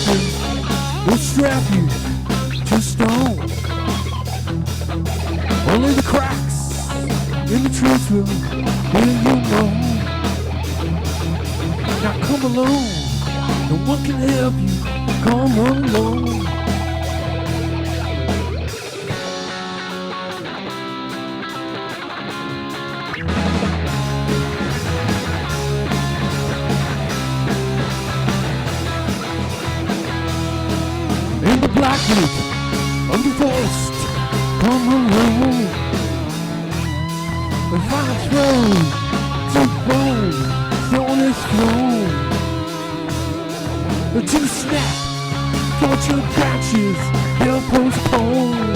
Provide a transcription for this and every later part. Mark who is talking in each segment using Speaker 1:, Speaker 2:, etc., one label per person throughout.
Speaker 1: weapon will strap you to stone. Only the cracks in the truth will hear you know. Now come along, no one can help you. Come along. In the black loop of the forest, come along. The fire thrown to bone, thrown is thrown. To snap, torture branches, they'll postpone.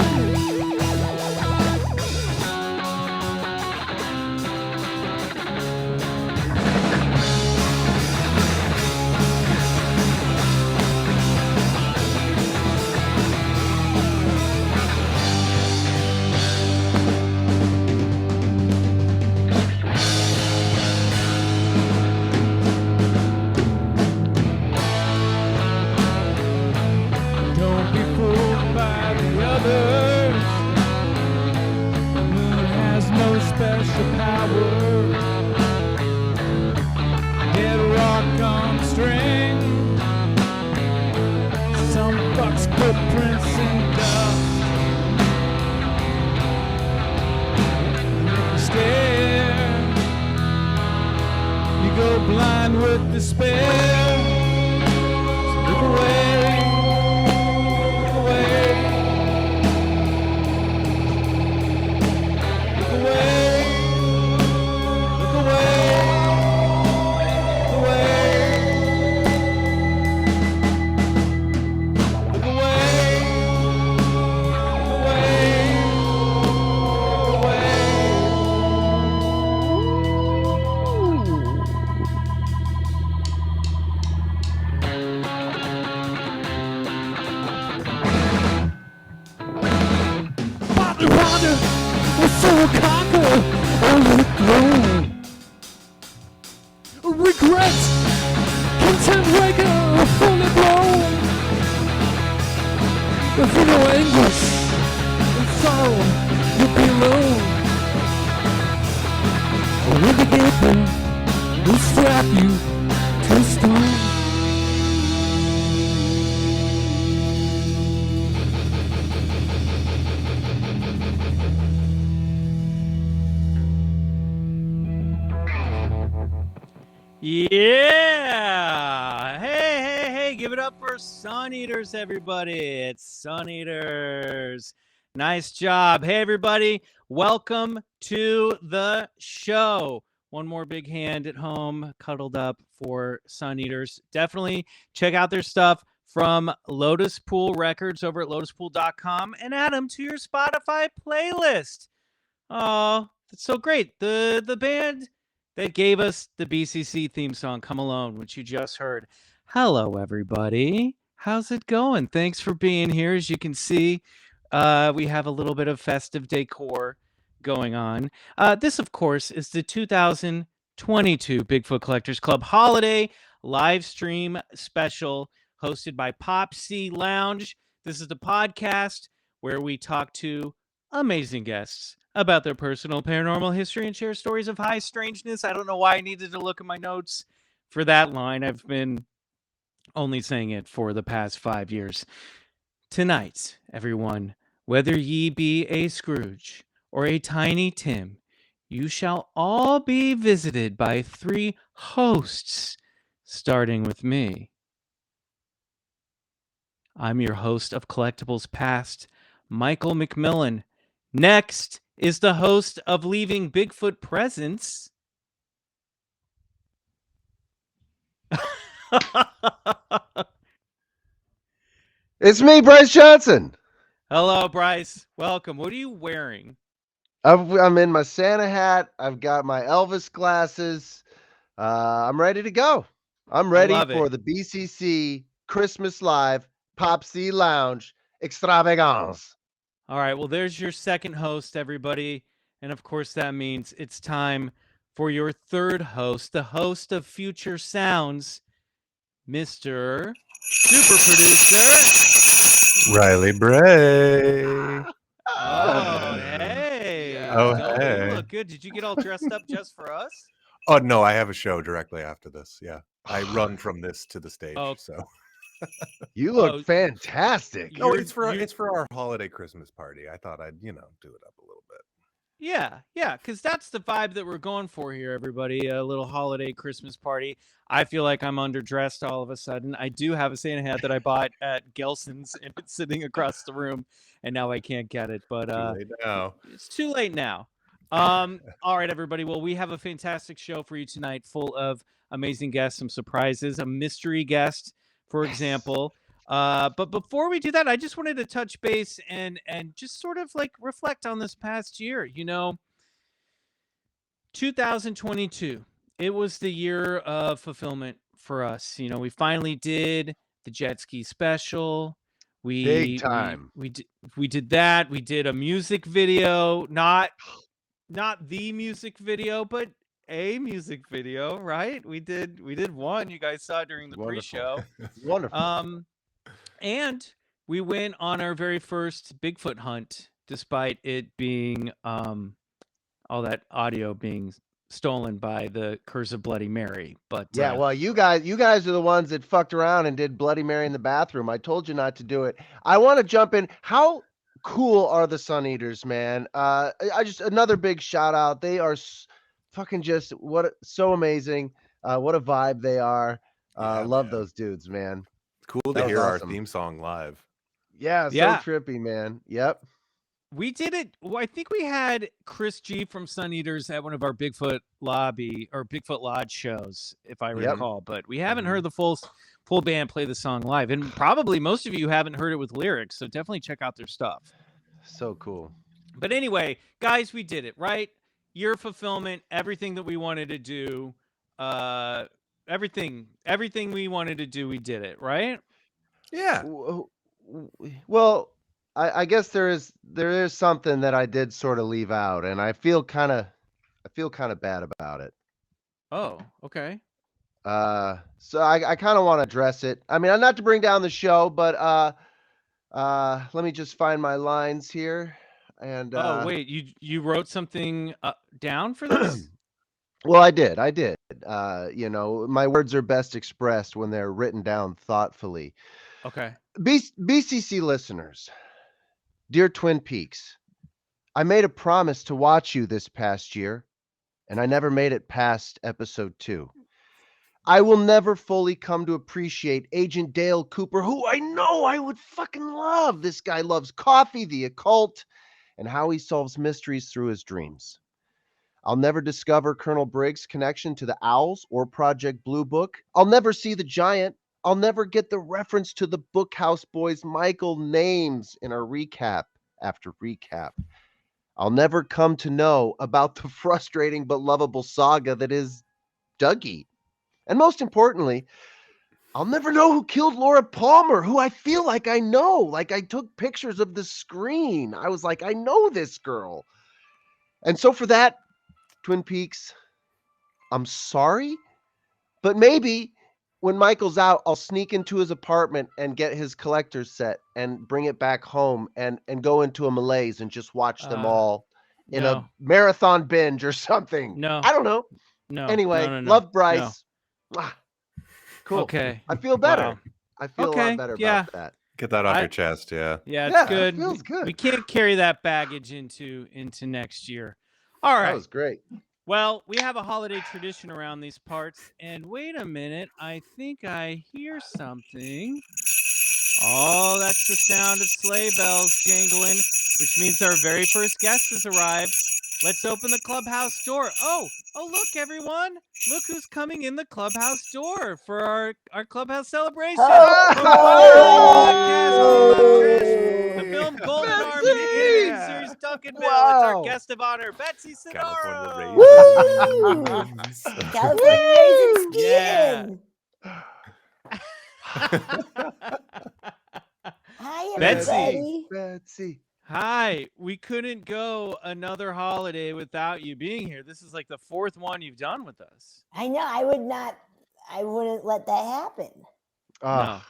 Speaker 2: Yeah! Hey, give it up for Suneaters, everybody. It's Suneaters. Nice job. Hey, everybody. Welcome to the show. One more big hand at home, cuddled up for Suneaters. Definitely check out their stuff from Lotuspool Records over at lotuspool.com and add them to your Spotify playlist. Oh, that's so great. The band that gave us the BCC theme song, Come Alone, which you just heard. Hello, everybody. How's it going? Thanks for being here. As you can see, we have a little bit of festive decor going on. This, of course, is the 2022 Bigfoot Collectors Club Holiday live stream special hosted by Pop C Lounge. This is the podcast where we talk to amazing guests about their personal paranormal history and share stories of high strangeness. I don't know why I needed to look at my notes for that line. I've been only saying it for the past 5 years. Tonight, everyone, whether ye be a Scrooge or a Tiny Tim, you shall all be visited by 3 hosts, starting with me. I'm your host of Collectibles Past, Michael McMillan. Next is the host of Leaving Bigfoot Presents.
Speaker 3: It's me, Bryce Johnson.
Speaker 2: Hello, Bryce. Welcome. What are you wearing?
Speaker 3: I'm in my Santa hat. I've got my Elvis glasses. I'm ready to go. I'm ready for the BCC Christmas Live Pop C Lounge Extravagance.
Speaker 2: All right. Well, there's your second host, everybody. And of course, that means it's time for your third host, the host of Future Sounds, Mr. super producer,
Speaker 4: Riley Bray.
Speaker 2: Oh, hey.
Speaker 3: Yeah.
Speaker 4: Oh,
Speaker 2: Don't
Speaker 4: hey.
Speaker 2: you look good? Did you get all dressed up just for us?
Speaker 4: Oh no, I have a show directly after this. Yeah, I run from this to the stage.
Speaker 2: Oh.
Speaker 4: So
Speaker 3: You look fantastic.
Speaker 4: Oh, it's for our holiday Christmas party. I thought I'd do it up a little bit.
Speaker 2: Yeah, because that's the vibe that we're going for here, everybody. A little holiday Christmas party. I feel like I'm underdressed all of a sudden. I do have a Santa hat that I bought at Gelson's, and it's sitting across the room, and now I can't get it. But
Speaker 4: Too late now.
Speaker 2: It's too late now. All right, everybody. Well, we have a fantastic show for you tonight, full of amazing guests, some surprises, a mystery guest, for example. But before we do that, I just wanted to touch base and just sort of like reflect on this past year. 2022, it was the year of fulfillment for us. We finally did the jet ski special.
Speaker 3: Big time.
Speaker 2: We did that. We did a music video, not the music video, but a music video, right? We did one. You guys saw it during the pre-show.
Speaker 3: Wonderful.
Speaker 2: And we went on our very first Bigfoot hunt, despite it being all that audio being stolen by the Curse of Bloody Mary. But
Speaker 3: yeah, well, you guys are the ones that fucked around and did Bloody Mary in the bathroom. I told you not to do it. I want to jump in. How cool are the Suneaters, man? I just another big shout out. They are fucking just so amazing. What a vibe they are. Love those dudes, man.
Speaker 4: Cool to hear our theme song live.
Speaker 3: Yeah, so trippy, man. Yep.
Speaker 2: We did it. Well, I think we had Chris G from Suneaters at one of our Bigfoot Lodge shows, if I recall. But we haven't heard the full band play the song live, and probably most of you haven't heard it with lyrics. So definitely check out their stuff.
Speaker 3: So cool.
Speaker 2: But anyway, guys, we did it, right? Year fulfillment, everything that we wanted to do, everything we wanted to do, we did it, right?
Speaker 4: Yeah.
Speaker 3: Well, I guess there is something that I did sort of leave out, and I feel kind of bad about it.
Speaker 2: Oh, okay.
Speaker 3: So I kind of want to address it. I mean, not to bring down the show, but let me just find my lines here. And
Speaker 2: wait, you wrote something down for this?
Speaker 3: Well, I did. My words are best expressed when they're written down thoughtfully.
Speaker 2: Okay.
Speaker 3: BCC listeners, dear Twin Peaks, I made a promise to watch you this past year, and I never made it past episode 2. I will never fully come to appreciate Agent Dale Cooper, who I know I would fucking love. This guy loves coffee, the occult, and how he solves mysteries through his dreams. I'll never discover Colonel Briggs' connection to the Owls or Project Blue Book. I'll never see the Giant. I'll never get the reference to the Bookhouse Boys' Michael names in our recap after recap. I'll never come to know about the frustrating but lovable saga that is Dougie. And most importantly, I'll never know who killed Laura Palmer, who I feel like I know. Like I took pictures of the screen. I was like, I know this girl. And so for that, Twin Peaks, I'm sorry, but maybe when Michael's out, I'll sneak into his apartment and get his collector's set and bring it back home and go into a malaise and just watch them all in a marathon binge or something.
Speaker 2: No.
Speaker 3: I don't know.
Speaker 2: No.
Speaker 3: Anyway,
Speaker 2: no.
Speaker 3: love Bryce. No. Cool.
Speaker 2: Okay.
Speaker 3: I feel better.
Speaker 2: Wow.
Speaker 3: I feel a lot better about that.
Speaker 4: Get that off your chest,
Speaker 2: Yeah, it's good.
Speaker 3: It feels good.
Speaker 2: We can't carry that baggage into next year. All right.
Speaker 3: That was great.
Speaker 2: Well, we have a holiday tradition around these parts, and wait a minute, I think I hear something. Oh, that's the sound of sleigh bells jingling, which means our very first guest has arrived. Let's open the clubhouse door. Oh, look, everyone. Look who's coming in the clubhouse door for our clubhouse celebration. The film Golden Army, the animated series Duncanville. It's our guest of honor, Betsy Sodaro.
Speaker 5: California raisins.
Speaker 2: Yeah.
Speaker 5: Hi,
Speaker 2: Betsy.
Speaker 3: Betsy.
Speaker 2: Hi. We couldn't go another holiday without you being here. This is like the 4th one you've done with us.
Speaker 5: I know. I wouldn't let that happen.
Speaker 2: No.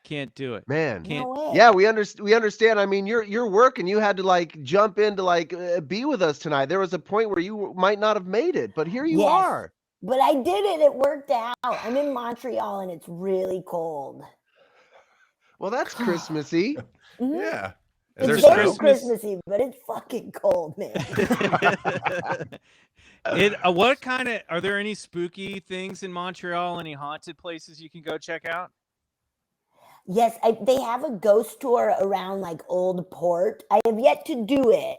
Speaker 2: Can't do it.
Speaker 3: Man.
Speaker 2: Can't.
Speaker 5: No way.
Speaker 3: Yeah, we understand. I mean, you're working. You had to like jump in to like be with us tonight. There was a point where you might not have made it, but here you
Speaker 5: Yes.
Speaker 3: are.
Speaker 5: But I did it. It worked out. I'm in Montreal and it's really cold.
Speaker 3: Well, that's Christmassy.
Speaker 5: Mhm.
Speaker 4: Yeah.
Speaker 2: Is
Speaker 5: It's
Speaker 2: there
Speaker 5: very
Speaker 2: Christmas-
Speaker 5: Christmassy, but it's fucking cold, man.
Speaker 2: What kind of are there any spooky things in Montreal? Any haunted places you can go check out?
Speaker 5: Yes, they have a ghost tour around like Old Port. I have yet to do it,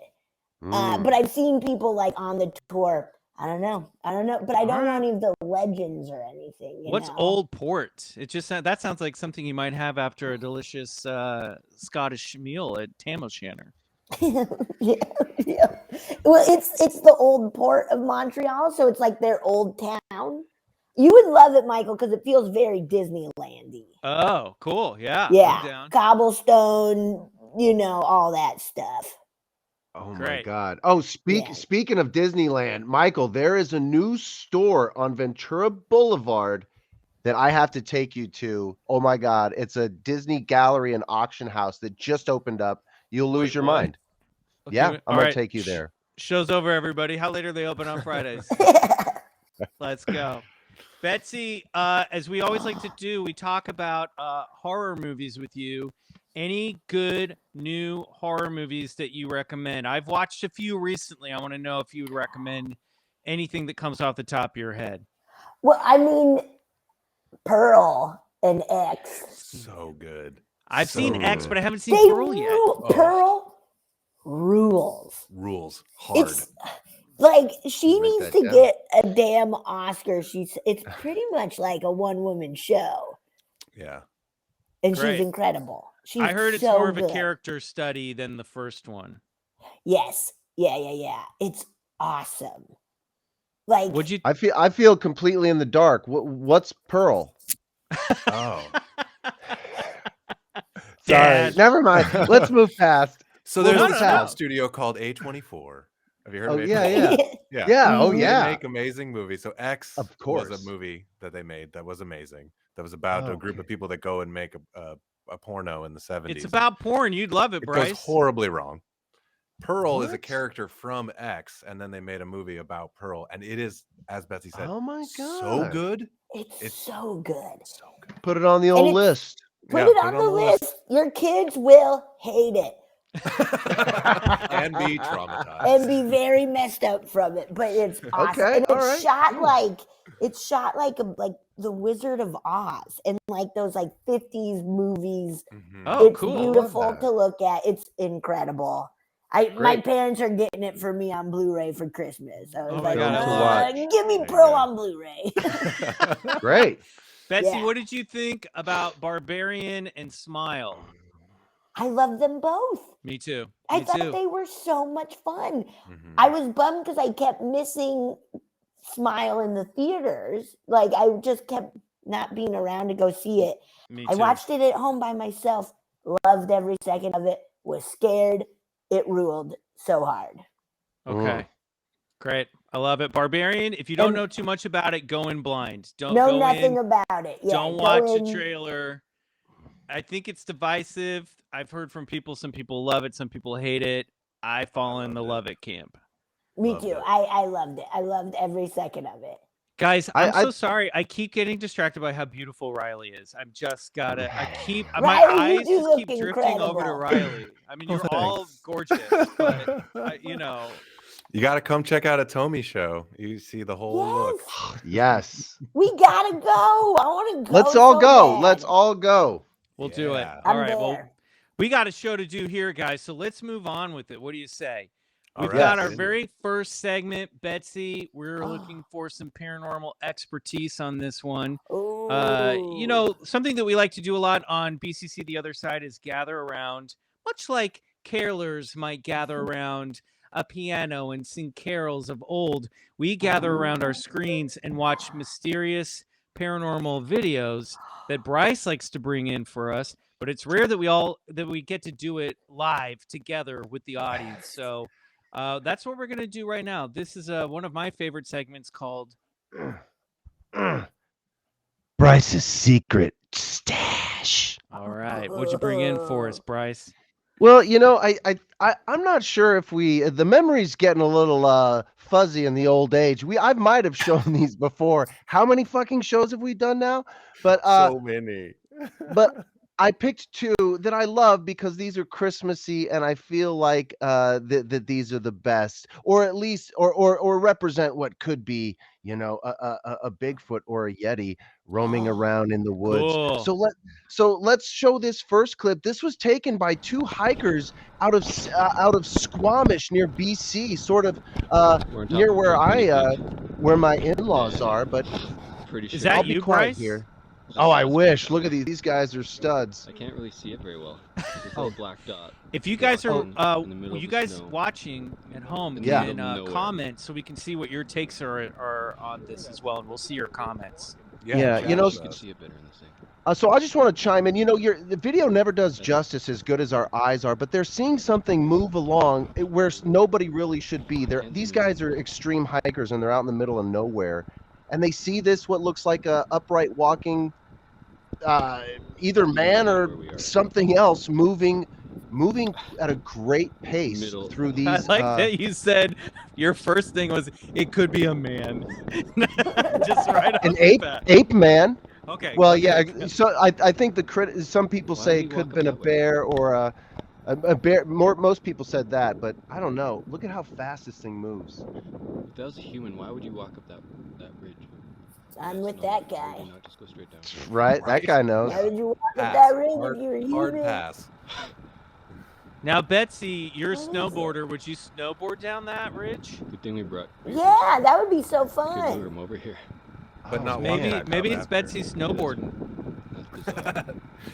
Speaker 5: but I've seen people like on the tour. I don't know, but I don't know any of the legends or anything.
Speaker 2: What's Old Port? It just that sounds like something you might have after a delicious Scottish meal at Tam O'Shanter.
Speaker 5: yeah. Well, it's the Old Port of Montreal, so it's like their old town. You would love it, Michael, because it feels very Disneylandy.
Speaker 2: Oh, cool! Yeah, I'm
Speaker 5: Yeah,
Speaker 2: down.
Speaker 5: cobblestone, all that stuff.
Speaker 3: Oh my
Speaker 2: Great.
Speaker 3: God. Oh, speaking of Disneyland, Michael, there is a new store on Ventura Boulevard that I have to take you to. Oh my God. It's a Disney gallery and auction house that just opened up. You'll lose
Speaker 2: Wait,
Speaker 3: your
Speaker 2: what?
Speaker 3: mind.
Speaker 2: Okay,
Speaker 3: Yeah,
Speaker 2: all
Speaker 3: I'm gonna
Speaker 2: right.
Speaker 3: take you there.
Speaker 2: Show's over, everybody. How late are they open on Fridays? Let's go. Betsy, as we always like to do, we talk about horror movies with you. Any good new horror movies that you recommend? I've watched a few recently. I want to know if you would recommend anything that comes off the top of your head.
Speaker 5: Well, I mean, Pearl and X.
Speaker 4: So good.
Speaker 2: I've
Speaker 4: So
Speaker 2: seen X,
Speaker 4: good.
Speaker 2: but I haven't seen
Speaker 5: They
Speaker 2: Pearl yet.
Speaker 5: rule. Pearl rules.
Speaker 4: Rules hard.
Speaker 5: It's like she
Speaker 3: Write
Speaker 5: needs
Speaker 3: that
Speaker 5: to
Speaker 3: down.
Speaker 5: get a damn Oscar. It's pretty much like a one-woman show,
Speaker 4: Yeah.
Speaker 5: and
Speaker 2: Great.
Speaker 5: she's incredible. She's
Speaker 2: I heard it's
Speaker 5: so
Speaker 2: more of a
Speaker 5: good.
Speaker 2: character study than the first one.
Speaker 5: Yes, yeah. It's awesome. Like,
Speaker 2: Would you?
Speaker 3: I feel completely in the dark. What's Pearl?
Speaker 4: Oh.
Speaker 3: Sorry.
Speaker 2: Dad.
Speaker 3: Never mind. Let's move past.
Speaker 4: So
Speaker 3: Well,
Speaker 4: there's
Speaker 3: no,
Speaker 4: this
Speaker 3: no, no.
Speaker 4: film studio called A24. Have you heard
Speaker 3: Oh,
Speaker 4: of
Speaker 3: yeah,
Speaker 4: A24?
Speaker 3: yeah.
Speaker 4: Yeah.
Speaker 3: Yeah. Oh,
Speaker 5: Mhm.
Speaker 3: yeah.
Speaker 4: They make amazing movies. So X
Speaker 3: Of
Speaker 4: was
Speaker 3: course.
Speaker 4: a movie that they made that was amazing. That was about a group of people that go and make a porno in the 70s.
Speaker 2: It's about porn. You'd love it,
Speaker 4: It
Speaker 2: Bryce.
Speaker 4: goes horribly wrong. Pearl is a
Speaker 3: What?
Speaker 4: character from X, and then they made a movie about Pearl, and it is, as Betsy said,
Speaker 3: Oh my
Speaker 4: so
Speaker 3: God.
Speaker 4: good.
Speaker 5: it's so good.
Speaker 4: So good.
Speaker 3: Put it on the old
Speaker 5: it's-
Speaker 3: list.
Speaker 5: Put
Speaker 4: Yeah,
Speaker 5: it on the list. Your kids will hate it
Speaker 4: And be traumatized.
Speaker 5: and be very messed up from it, but it's awesome.
Speaker 3: Okay,
Speaker 5: And
Speaker 3: all
Speaker 5: it's
Speaker 3: right,
Speaker 5: shot
Speaker 3: cool.
Speaker 5: like the Wizard of Oz and like those like 50s movies.
Speaker 4: Mhm.
Speaker 2: Oh,
Speaker 5: It's
Speaker 2: cool.
Speaker 5: beautiful
Speaker 3: that.
Speaker 5: to look at. It's incredible. My
Speaker 3: Great.
Speaker 5: parents are getting it for me on Blu-ray for Christmas. I was
Speaker 2: Oh my
Speaker 5: like,
Speaker 2: God, I
Speaker 3: love
Speaker 5: give me
Speaker 4: There you
Speaker 5: Pearl
Speaker 4: go.
Speaker 5: on Blu-ray.
Speaker 3: Great.
Speaker 2: Betsy,
Speaker 5: Yeah.
Speaker 2: what did you think about Barbarian and Smile?
Speaker 5: I love them both.
Speaker 2: Me too.
Speaker 5: I
Speaker 2: Me
Speaker 5: thought
Speaker 2: too.
Speaker 5: they were so much fun.
Speaker 4: Mhm.
Speaker 5: I was bummed because I kept missing Smile in the theaters. Like I just kept not being around to go see it.
Speaker 2: Me
Speaker 5: I
Speaker 2: too.
Speaker 5: watched it at home by myself, loved every second of it, was scared. It ruled so hard.
Speaker 2: Okay. Great. I love it. Barbarian, if you don't
Speaker 5: And-
Speaker 2: know too much about it, go in blind. Don't
Speaker 5: Know
Speaker 2: go
Speaker 5: nothing
Speaker 2: in.
Speaker 5: about it. Yeah,
Speaker 2: Don't
Speaker 5: go
Speaker 2: watch
Speaker 5: in-
Speaker 2: the trailer. I think it's divisive. I've heard from people, some people love it, some people hate it. I fall in the love it camp.
Speaker 5: Me
Speaker 4: Loved
Speaker 5: too.
Speaker 4: it.
Speaker 5: I loved it. I loved every second of it.
Speaker 2: Guys, I'm
Speaker 3: I-
Speaker 2: so sorry. I keep getting distracted by how beautiful Riley is. I'm just gotta. I keep my
Speaker 5: Riley, you
Speaker 2: eyes
Speaker 5: do
Speaker 2: just
Speaker 5: look
Speaker 2: keep drifting over to
Speaker 5: incredible.
Speaker 2: Riley. I mean, you're all
Speaker 4: thanks.
Speaker 2: gorgeous, but you know,
Speaker 4: You got to come check out a Tommy show. You see the whole look.
Speaker 3: Yes.
Speaker 5: We gotta go. I want to go.
Speaker 3: Let's all
Speaker 5: so
Speaker 3: go.
Speaker 5: bad.
Speaker 3: Let's all go.
Speaker 2: we'll do it.
Speaker 4: Yeah.
Speaker 2: All
Speaker 5: I'm
Speaker 2: right. Well,
Speaker 5: there.
Speaker 2: we got a show to do here, guys. So let's move on with it. What do you say?
Speaker 4: All
Speaker 2: We've
Speaker 4: right.
Speaker 2: got our
Speaker 3: Yes.
Speaker 2: very first segment, Betsy. We're
Speaker 5: Oh.
Speaker 2: looking for some paranormal expertise on this one.
Speaker 5: Ooh.
Speaker 2: You know, something that we like to do a lot on BCC The Other Side is gather around, much like carolers might gather around a piano and sing carols of old. We gather around our screens and watch mysterious paranormal videos that Bryce likes to bring in for us, but it's rare that we get to do it live together with the audience. So that's what we're going to do right now. This is one of my favorite segments called
Speaker 3: Bryce's secret stash.
Speaker 2: All All right. What'd you bring in for us, Bryce?
Speaker 3: Well, I'm not sure if the memory's getting a little fuzzy in the old age. I might have shown these before. How many fucking shows have we done now? But
Speaker 4: so many.
Speaker 3: but I picked two that I love because these are Christmassy, and I feel like that these are the best, or at least or represent what could be, a Bigfoot or a Yeti roaming around in the woods.
Speaker 2: Cool.
Speaker 3: So let's show this first clip. This was taken by two hikers out of Squamish near BC, sort of near where my in-laws are. But
Speaker 6: pretty sure.
Speaker 2: Is that you, Bryce?
Speaker 3: Here. Oh, I wish. Look at these. These guys are studs.
Speaker 6: I can't really see it very well. It's a little black dot.
Speaker 2: If you guys are,
Speaker 6: in the middle
Speaker 2: you
Speaker 6: of the
Speaker 2: guys
Speaker 6: snow.
Speaker 2: watching at home,
Speaker 3: Yeah.
Speaker 2: can comment so we can see what your takes are on this as well, and we'll see your comments.
Speaker 3: Yeah,
Speaker 6: you can see it better in this thing.
Speaker 3: So I just want to chime in. The video never does justice as good as our eyes are, but they're seeing something move along where nobody really should be. These guys are extreme hikers, and they're out in the middle of nowhere, and they see what looks like a upright walking, either man or something else moving at a great pace through these.
Speaker 2: I like that you said your first thing was it could be a man. Just right
Speaker 3: an
Speaker 2: off the bat.
Speaker 3: ape man.
Speaker 2: Okay.
Speaker 3: Well, yeah. So I think some people say it could have been a bear or a bear. Most people said that, but I don't know. Look at how fast this thing moves.
Speaker 6: If that was a human, why would you walk up that ridge?
Speaker 5: I'm with that guy.
Speaker 6: Why would you not just go straight down?
Speaker 3: Right? That guy knows.
Speaker 5: Why would you walk up
Speaker 4: Pass.
Speaker 5: that ridge if you're a
Speaker 4: Hard
Speaker 5: human?
Speaker 4: pass.
Speaker 2: Now, Betsy, you're a
Speaker 5: What is
Speaker 2: snowboarder. Would you snowboard down that ridge?
Speaker 6: Good thing we brought.
Speaker 5: Yeah, that would be so
Speaker 6: Could lure
Speaker 5: fun.
Speaker 6: him over here.
Speaker 4: But not
Speaker 2: Maybe
Speaker 4: walking
Speaker 2: maybe
Speaker 4: down
Speaker 2: it's
Speaker 4: after.
Speaker 2: Betsy snowboarding.
Speaker 6: That's bizarre.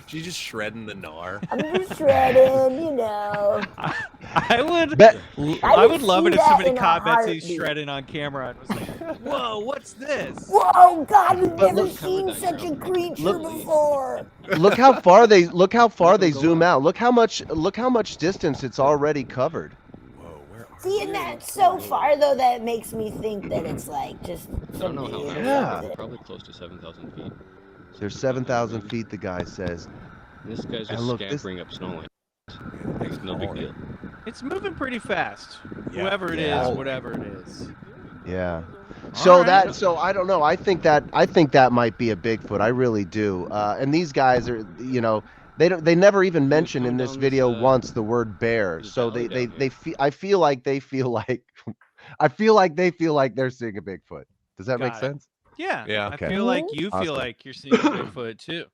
Speaker 4: She's just shredding the gnar.
Speaker 5: I'm just shredding,
Speaker 2: I would
Speaker 3: Bet-
Speaker 2: I would love
Speaker 5: see
Speaker 2: it if
Speaker 5: that
Speaker 2: somebody
Speaker 5: in a
Speaker 2: caught Betsy
Speaker 5: heartbeat.
Speaker 2: shredding on camera and was like, "Whoa, what's this?"
Speaker 5: Whoa, God, we've
Speaker 3: But
Speaker 5: never
Speaker 3: look-
Speaker 5: seen such a creature
Speaker 3: Look-
Speaker 5: before.
Speaker 3: Look how far they zoom out. Look how much distance it's already covered.
Speaker 4: Whoa, where are
Speaker 5: See, and that's so far, though, that it makes me think that it's like just
Speaker 6: I don't know how high.
Speaker 3: Yeah.
Speaker 6: It's probably close to 7,000 feet.
Speaker 3: There's 7,000 feet. The guy says.
Speaker 6: This guy's
Speaker 3: And
Speaker 6: just
Speaker 3: look, this-
Speaker 6: scampering up snow lane. It's no big deal.
Speaker 2: It's moving pretty fast.
Speaker 4: Yeah.
Speaker 2: Whoever it
Speaker 3: Yeah.
Speaker 2: is, whatever it is.
Speaker 3: Yeah.
Speaker 2: All
Speaker 3: So
Speaker 2: right.
Speaker 3: so I don't know. I think that might be a Bigfoot. I really do. And these guys are, they never even mention in this
Speaker 6: down
Speaker 3: video
Speaker 6: this,
Speaker 3: once the word bear.
Speaker 6: this
Speaker 3: So
Speaker 6: valley
Speaker 3: they
Speaker 6: down here.
Speaker 3: I feel like they feel like they feel like they're seeing a Bigfoot. Does that make
Speaker 2: Got it.
Speaker 3: sense?
Speaker 2: Yeah.
Speaker 4: Yeah.
Speaker 2: I
Speaker 3: Okay.
Speaker 2: feel like you feel
Speaker 3: Awesome.
Speaker 2: like you're seeing a Bigfoot too.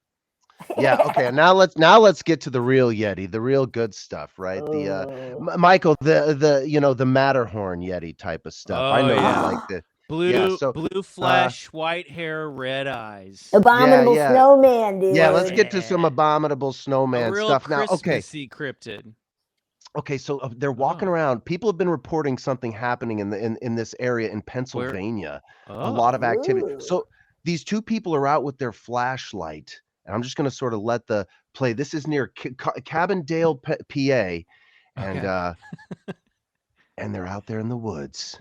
Speaker 3: Yeah. Okay. Now let's get to the real Yeti, the real good stuff, right?
Speaker 5: Oh.
Speaker 3: Michael, the Matterhorn Yeti type of stuff. I
Speaker 2: Oh,
Speaker 3: know
Speaker 2: yeah.
Speaker 3: you like the
Speaker 2: Blue,
Speaker 3: Yeah, so,
Speaker 2: blue flesh, white hair, red eyes.
Speaker 5: Abominable
Speaker 3: yeah.
Speaker 5: snowman, dude.
Speaker 3: Yeah, let's get to some
Speaker 2: Yeah.
Speaker 3: abominable
Speaker 2: A
Speaker 3: snowman
Speaker 2: real
Speaker 3: stuff now. Okay.
Speaker 2: Christmassy cryptid.
Speaker 3: Okay, so they're walking
Speaker 2: Oh.
Speaker 3: around. People have been reporting something happening in this area in Pennsylvania. A
Speaker 2: Oh.
Speaker 3: lot of activity.
Speaker 5: Ooh.
Speaker 3: So these two people are out with their flashlight, and I'm just going to sort of let the play. This is near Cabindale, PA, and
Speaker 2: Okay.
Speaker 3: and they're out there in the woods,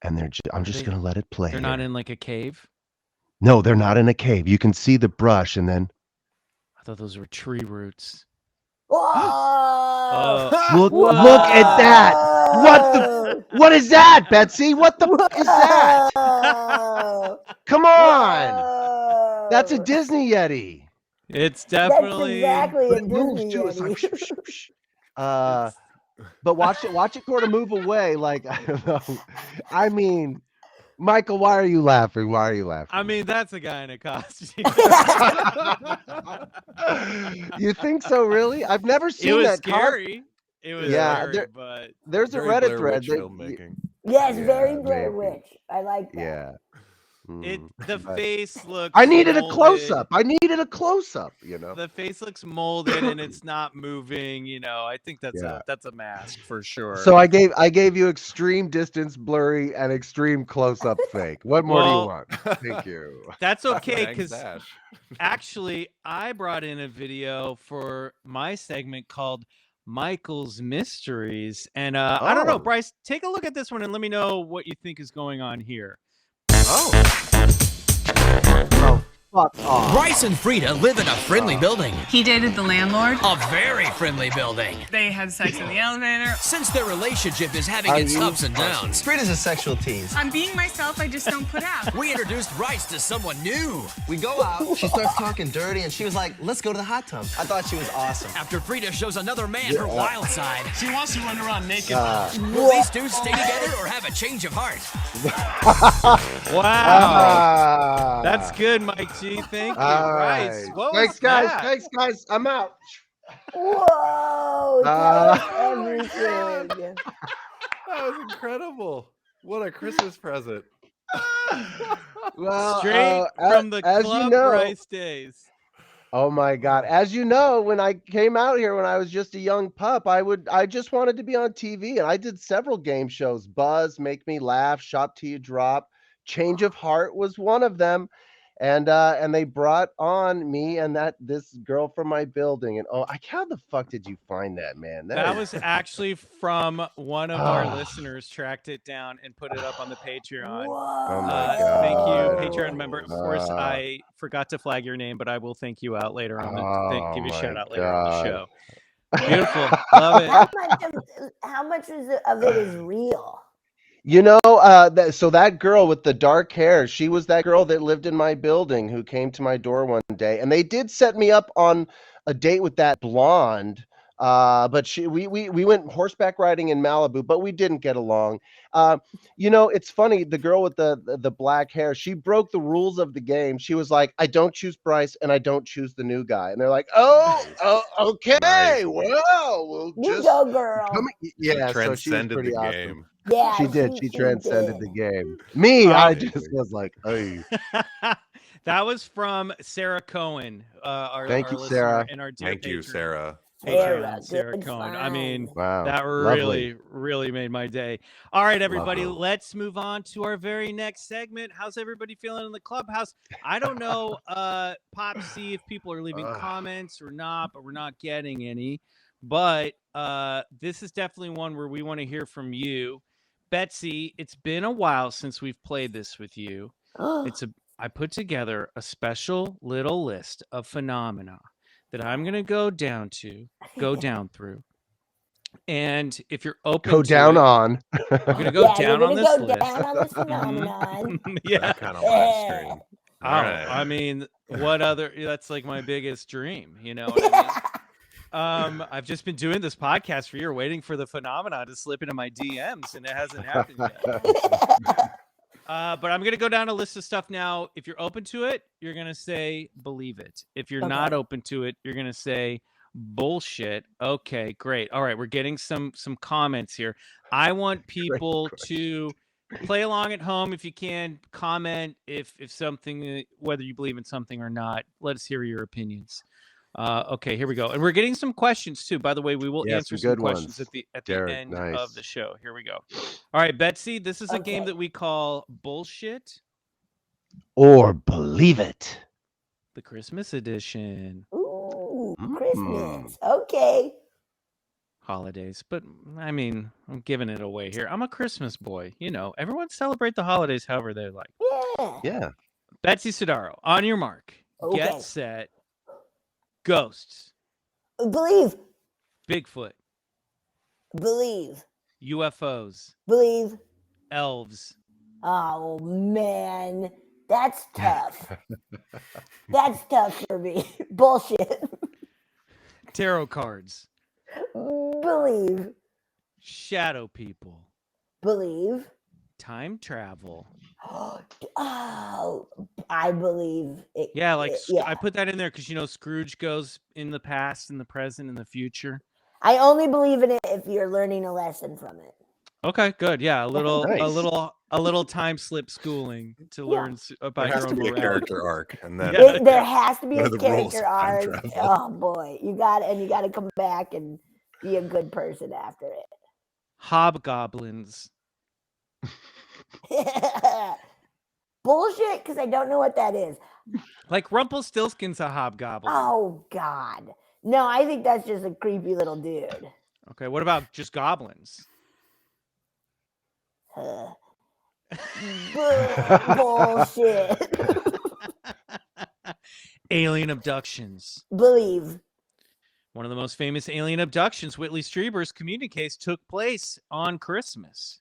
Speaker 3: and I'm just
Speaker 2: They-
Speaker 3: going to let it play.
Speaker 2: They're not
Speaker 3: here.
Speaker 2: in like a cave.
Speaker 3: No, they're not in a cave. You can see the brush, and then
Speaker 2: I thought those were tree roots.
Speaker 5: Whoa.
Speaker 3: look at that. What is that, Betsy? What the fuck is that?
Speaker 5: Whoa.
Speaker 3: Come on.
Speaker 5: Whoa.
Speaker 3: That's a Disney Yeti.
Speaker 2: It's
Speaker 5: That's
Speaker 2: definitely.
Speaker 5: exactly
Speaker 3: But
Speaker 5: a
Speaker 3: it moves
Speaker 5: Disney
Speaker 3: too. It's like
Speaker 5: Yeti.
Speaker 3: shh, shh, shh. But watch it sort of move away. Like, I don't know. I mean, Michael, why are you laughing? Why are you laughing?
Speaker 2: I mean, that's a guy in a costume.
Speaker 3: You think so, really? I've never
Speaker 2: It
Speaker 3: seen
Speaker 2: was
Speaker 3: that.
Speaker 2: scary. It was
Speaker 3: Yeah,
Speaker 2: scary,
Speaker 3: there-
Speaker 2: but
Speaker 3: There's a
Speaker 4: Very
Speaker 3: Reddit
Speaker 4: Blair
Speaker 3: thread.
Speaker 4: Witch
Speaker 3: that-
Speaker 4: filmmaking.
Speaker 5: Yes,
Speaker 3: Yeah,
Speaker 5: very Blair
Speaker 3: maybe.
Speaker 5: Witch. I like that.
Speaker 3: Yeah.
Speaker 2: the
Speaker 3: but-
Speaker 2: face looks.
Speaker 3: I needed a
Speaker 2: molded.
Speaker 3: close up.
Speaker 2: The face looks molded and it's not moving. I think that's
Speaker 3: Yeah.
Speaker 2: that's a mask for sure.
Speaker 3: So I gave you extreme distance blurry and extreme close up fake. What more do you
Speaker 2: Well,
Speaker 3: want? Thank you.
Speaker 2: that's okay
Speaker 4: Dang
Speaker 2: because
Speaker 4: stash.
Speaker 2: actually I brought in a video for my segment called Michael's Mysteries, and I don't know,
Speaker 3: Oh.
Speaker 2: Bryce, take a look at this one and let me know what you think is going on here.
Speaker 3: Oh. fuck off.
Speaker 7: Bryce and Frida live in a friendly building.
Speaker 8: He dated the landlord.
Speaker 7: A very friendly building.
Speaker 8: They had sex in the elevator.
Speaker 7: Since their relationship is having its ups and downs.
Speaker 9: Frida's a sexual tease.
Speaker 8: I'm being myself, I just don't put out.
Speaker 7: We introduced Bryce to someone new.
Speaker 9: We go out, she starts talking dirty, and she was like, let's go to the hot tub. I thought she was awesome.
Speaker 7: After Frida shows another man her wild side.
Speaker 9: She wants to run around naked.
Speaker 7: Will these two stay together or have a change of heart?
Speaker 2: Wow. That's good, Mike G. Thank you. Bryce. What
Speaker 3: Thanks,
Speaker 2: was
Speaker 3: guys.
Speaker 2: that?
Speaker 3: Thanks, guys. I'm out.
Speaker 5: Whoa! Everything.
Speaker 4: That was incredible. What a Christmas present.
Speaker 3: Well,
Speaker 2: Straight from the
Speaker 3: as
Speaker 2: Club
Speaker 3: you know,
Speaker 2: Bryce days.
Speaker 3: Oh my God. As you know, when I came out here when I was just a young pup, I just wanted to be on TV, and I did several game shows. Buzz, Make Me Laugh, Shop Till You Drop, Change of Heart was one of them. And they brought on me and this girl from my building. And how the fuck did you find that, man?
Speaker 2: That was actually from one of our listeners, tracked it down and put it up on the Patreon.
Speaker 3: Oh my God.
Speaker 2: Thank you, Patreon member. Of course, I forgot to flag your name, but I will thank you out later on. Give you a shout out later on the show. Beautiful. Love it.
Speaker 5: How much of it is real?
Speaker 3: You know, so that girl with the dark hair, she was that girl that lived in my building who came to my door one day, and they did set me up on a date with that blonde. But we went horseback riding in Malibu, but we didn't get along. You know, it's funny. The girl with the black hair, she broke the rules of the game. She was like, "I don't choose Bryce, and I don't choose the new guy." And they're like, "Oh, okay,
Speaker 4: Nice.
Speaker 3: well, we'll
Speaker 5: You
Speaker 3: just
Speaker 5: go, girl.
Speaker 3: yeah." So she was
Speaker 4: Transcended
Speaker 3: pretty
Speaker 4: the
Speaker 3: awesome.
Speaker 4: game.
Speaker 5: Yeah,
Speaker 3: She did. She transcended
Speaker 5: did.
Speaker 3: the game. Me, I just was like, "Hey."
Speaker 2: That was from Sarah Cohen.
Speaker 3: Thank
Speaker 2: our
Speaker 3: you,
Speaker 2: listener
Speaker 3: Sarah.
Speaker 2: and our dear
Speaker 4: Thank you,
Speaker 2: patron.
Speaker 4: Sarah.
Speaker 2: Sarah
Speaker 5: good
Speaker 2: Cohen. I
Speaker 5: find.
Speaker 2: mean,
Speaker 3: Wow,
Speaker 2: that
Speaker 3: lovely.
Speaker 2: really made my day. All right, everybody,
Speaker 3: Lovely.
Speaker 2: let's move on to our very next segment. How's everybody feeling in the clubhouse? I don't know, Pop, see if people are leaving comments or not, but we're not getting any. But this is definitely one where we want to hear from you. Betsy, it's been a while since we've played this with you. I put together a special little list of phenomena that I'm going to go down through. And if you're open
Speaker 3: Go
Speaker 2: to
Speaker 3: down
Speaker 2: it,
Speaker 3: on.
Speaker 2: you're going to go down on this
Speaker 5: go
Speaker 2: list.
Speaker 5: down on this phenomenon.
Speaker 2: Yeah.
Speaker 4: That kind of live stream.
Speaker 2: Oh,
Speaker 4: All right.
Speaker 2: I mean, that's like my biggest dream. You know what I mean? I've just been doing this podcast for a year, waiting for the phenomena to slip into my DMs, and it hasn't happened yet. But I'm going to go down a list of stuff now. If you're open to it, you're going to say, believe it. If you're not open to it, you're going to say, bullshit. Okay, great. All right, we're getting some comments here. I want people to play along at home if you can. Comment if something, whether you believe in something or not. Let us hear your opinions. Okay, here we go. And we're getting some questions too. By the way, we will answer some questions at the end of the show. Here we go. All right, Betsy, this is a game that we call Bullshit
Speaker 3: Or Believe It.
Speaker 2: The Christmas edition.
Speaker 5: Ooh, Christmas. Okay.
Speaker 2: Holidays. But I mean, I'm giving it away here. I'm a Christmas boy. You know, everyone celebrate the holidays however they like.
Speaker 3: Yeah.
Speaker 2: Betsy Sodaro, on your mark.
Speaker 5: Okay.
Speaker 2: Get set. Ghosts.
Speaker 5: Believe.
Speaker 2: Bigfoot.
Speaker 5: Believe.
Speaker 2: UFOs.
Speaker 5: Believe.
Speaker 2: Elves.
Speaker 5: Oh, man. That's tough. That's tough for me. Bullshit.
Speaker 2: Tarot cards.
Speaker 5: Believe.
Speaker 2: Shadow people.
Speaker 5: Believe.
Speaker 2: Time travel.
Speaker 5: Oh, I believe it.
Speaker 2: Yeah, like I put that in there because, you know, Scrooge goes in the past, in the present, in the future.
Speaker 5: I only believe in it if you're learning a lesson from it.
Speaker 2: Okay, good. Yeah, a little,
Speaker 3: Nice.
Speaker 2: a little time slip schooling to learn about
Speaker 4: There has
Speaker 2: your
Speaker 4: to
Speaker 2: own
Speaker 4: be a
Speaker 2: morality.
Speaker 4: character arc, and then
Speaker 5: There has to be
Speaker 4: What
Speaker 5: a
Speaker 4: are the rules
Speaker 5: character
Speaker 4: of time
Speaker 5: arc.
Speaker 4: travel?
Speaker 5: Oh boy, you got to come back and be a good person after it.
Speaker 2: Hobgoblins.
Speaker 5: Bullshit, because I don't know what that is.
Speaker 2: Like Rumpelstiltskin's a hobgoblin.
Speaker 5: Oh God, no! I think that's just a creepy little dude.
Speaker 2: Okay, what about just goblins?
Speaker 5: Bullshit.
Speaker 2: Alien abductions.
Speaker 5: Believe.
Speaker 2: One of the most famous alien abductions, Whitley Strieber's community case, took place on Christmas.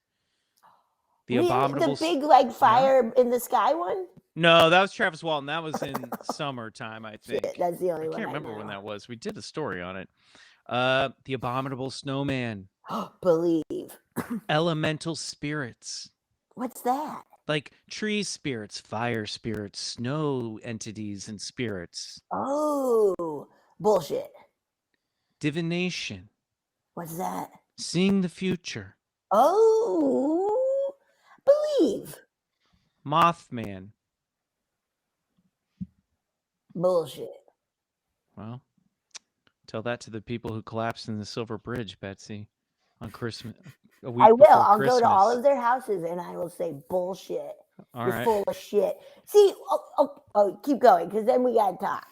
Speaker 2: The abominable.
Speaker 5: The big like fire in the sky one?
Speaker 2: No, that was Travis Walton. That was in summertime, I think.
Speaker 5: Shit, that's the only one.
Speaker 2: I can't remember when that was. We did a story on it. The abominable snowman.
Speaker 5: Believe.
Speaker 2: Elemental spirits.
Speaker 5: What's that?
Speaker 2: Like tree spirits, fire spirits, snow entities, and spirits.
Speaker 5: Oh, bullshit.
Speaker 2: Divination.
Speaker 5: What's that?
Speaker 2: Seeing the future.
Speaker 5: Oh, believe.
Speaker 2: Mothman.
Speaker 5: Bullshit.
Speaker 2: Well, tell that to the people who collapsed in the Silver Bridge, Betsy, on Christmas.
Speaker 5: I will. I'll go to all of their houses and I will say bullshit.
Speaker 2: All
Speaker 5: You're
Speaker 2: right.
Speaker 5: full of shit. See, keep going because then we got to talk.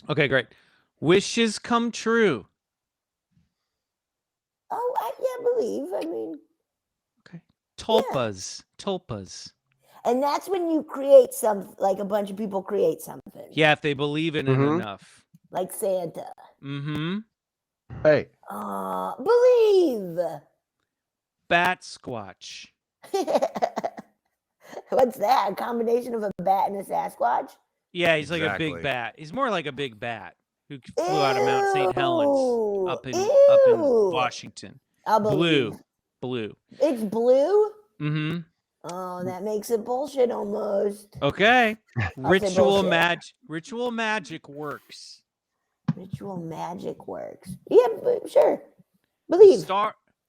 Speaker 2: Okay, great. Wishes come true.
Speaker 5: Oh, yeah, believe. I mean,
Speaker 2: okay. Tulpas. Yeah. Tulpas.
Speaker 5: And that's when you create like a bunch of people create something.
Speaker 2: Yeah, if they believe in it enough.
Speaker 5: Like Santa.
Speaker 2: Mm-hmm.
Speaker 3: Hey.
Speaker 5: Believe.
Speaker 2: Bat Squatch.
Speaker 5: What's that? A combination of a bat and a Sasquatch?
Speaker 2: Yeah, he's like a big bat. He's more like a big bat who flew out of Mount St. Helens up in Washington. Blue.
Speaker 5: It's blue?
Speaker 2: Mm-hmm.
Speaker 5: Oh, that makes it bullshit almost.
Speaker 2: Okay. Ritual magic works.
Speaker 5: Ritual magic works. Yeah, sure. Believe.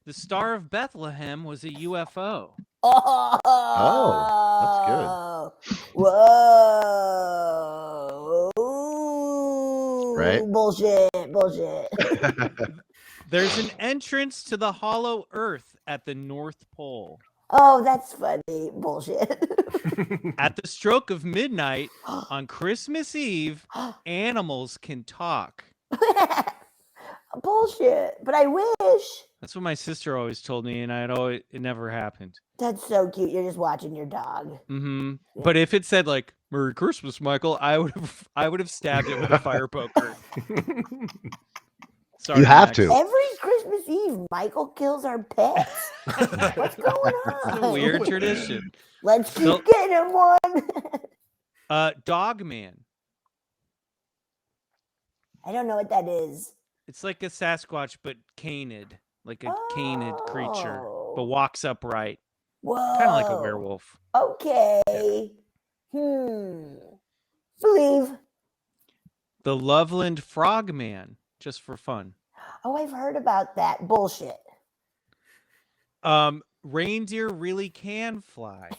Speaker 2: The Star of Bethlehem was a UFO.
Speaker 3: Oh, that's good.
Speaker 5: Whoa.
Speaker 3: Right?
Speaker 5: Bullshit.
Speaker 2: There's an entrance to the hollow earth at the North Pole.
Speaker 5: Oh, that's funny. Bullshit.
Speaker 2: At the stroke of midnight on Christmas Eve, animals can talk.
Speaker 5: Bullshit. But I wish.
Speaker 2: That's what my sister always told me, and it never happened.
Speaker 5: That's so cute. You're just watching your dog.
Speaker 2: Mm-hmm. Yeah. But if it said like "Merry Christmas, Michael," I would have stabbed it with a fire poker. Sorry,
Speaker 3: you have
Speaker 2: Max.
Speaker 3: to.
Speaker 5: Every Christmas Eve, Michael kills our pets. What's going on?
Speaker 2: It's a weird tradition.
Speaker 5: Let's keep getting one.
Speaker 2: Dogman.
Speaker 5: I don't know what that is.
Speaker 2: It's like a Sasquatch, but canid, like a canid creature, but walks upright.
Speaker 5: Whoa.
Speaker 2: Kind of like a werewolf.
Speaker 5: Okay. Believe.
Speaker 2: The Loveland Frogman, just for fun.
Speaker 5: Oh, I've heard about that. Bullshit.
Speaker 2: Reindeer really can fly.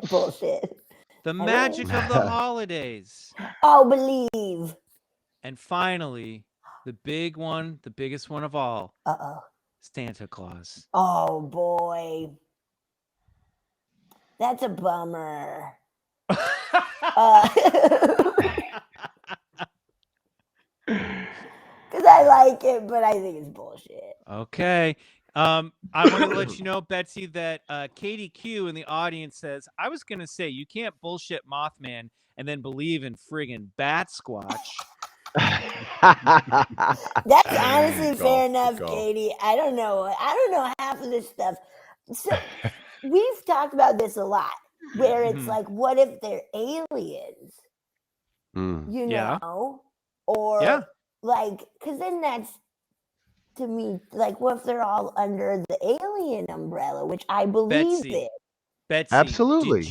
Speaker 5: Bullshit.
Speaker 2: The magic of the holidays.
Speaker 5: Oh, believe.
Speaker 2: And finally, the big one, the biggest one of all. Santa Claus.
Speaker 5: Oh, boy. That's a bummer. Because I like it, but I think it's bullshit.
Speaker 2: Okay. I want to let you know, Betsy, that Katie Q in the audience says, I was going to say, you can't bullshit Mothman and then believe in friggin' Bat Squatch.
Speaker 5: That's honestly fair enough, Katie. I don't know half of this stuff. So we've talked about this a lot, where it's like, what if they're aliens? You know? Or like, because then that's, to me, like, what if they're all under the alien umbrella, which I believe in.
Speaker 2: Betsy,
Speaker 3: absolutely.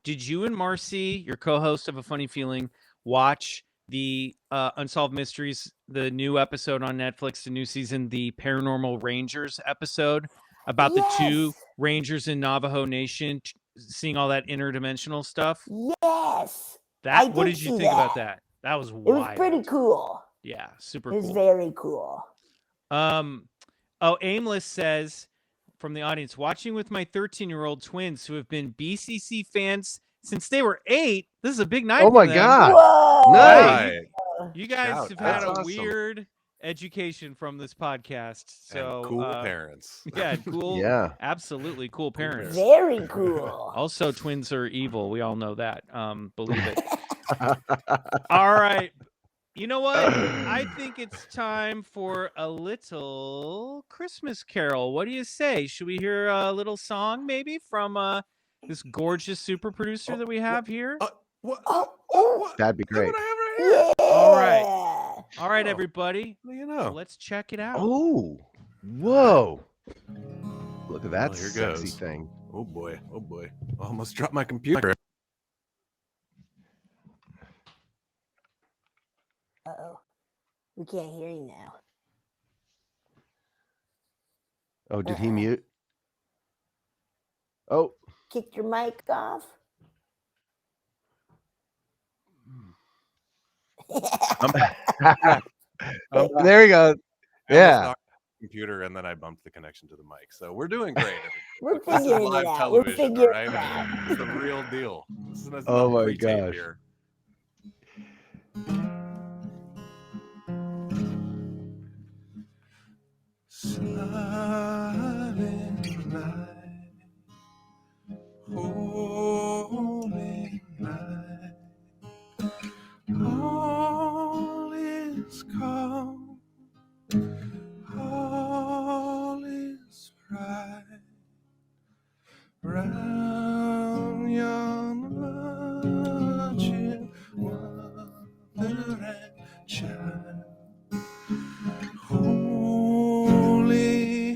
Speaker 2: Did you and Marcy, your co-host of A Funny Feeling, watch the Unsolved Mysteries, the new episode on Netflix, the new season, the Paranormal Rangers episode about the two rangers in Navajo Nation seeing all that interdimensional stuff?
Speaker 5: Yes.
Speaker 2: What did you think about that? That was wild.
Speaker 5: It was pretty cool.
Speaker 2: Yeah, super cool.
Speaker 5: It was very cool.
Speaker 2: Aimless says from the audience, watching with my 13-year-old twins who have been BCC fans since they were 8. This is a big night.
Speaker 3: Oh my God.
Speaker 5: Whoa.
Speaker 3: Nice.
Speaker 2: You guys have had a weird education from this podcast. So
Speaker 4: and cool parents.
Speaker 2: Yeah, cool.
Speaker 3: Yeah.
Speaker 2: Absolutely cool parents.
Speaker 5: Very cool.
Speaker 2: Also, twins are evil. We all know that. Believe it. All right. You know what? I think it's time for a little Christmas carol. What do you say? Should we hear a little song maybe from this gorgeous super producer that we have here?
Speaker 3: That'd be great.
Speaker 5: Yeah.
Speaker 2: All right, everybody.
Speaker 4: You know.
Speaker 2: Let's check it out.
Speaker 3: Oh, whoa. Look at that
Speaker 4: Well, here
Speaker 3: sexy
Speaker 4: goes.
Speaker 3: thing.
Speaker 4: Oh boy. I almost dropped my computer.
Speaker 5: Uh-oh. We can't hear you now.
Speaker 3: Oh, did he mute? Oh.
Speaker 5: Kicked your mic off?
Speaker 3: There you go. Yeah.
Speaker 4: Computer, and then I bumped the connection to the mic. So we're doing great.
Speaker 5: We're
Speaker 4: This is
Speaker 5: figuring
Speaker 4: live
Speaker 5: it out.
Speaker 4: television,
Speaker 5: We're
Speaker 4: all right?
Speaker 5: figuring it out.
Speaker 4: It's the real deal. This is
Speaker 3: Oh
Speaker 4: not
Speaker 3: my
Speaker 4: pre-tape
Speaker 3: gosh.
Speaker 4: here. Silent night, holy night, all is calm, all is bright, round yon virgin mother and child. Holy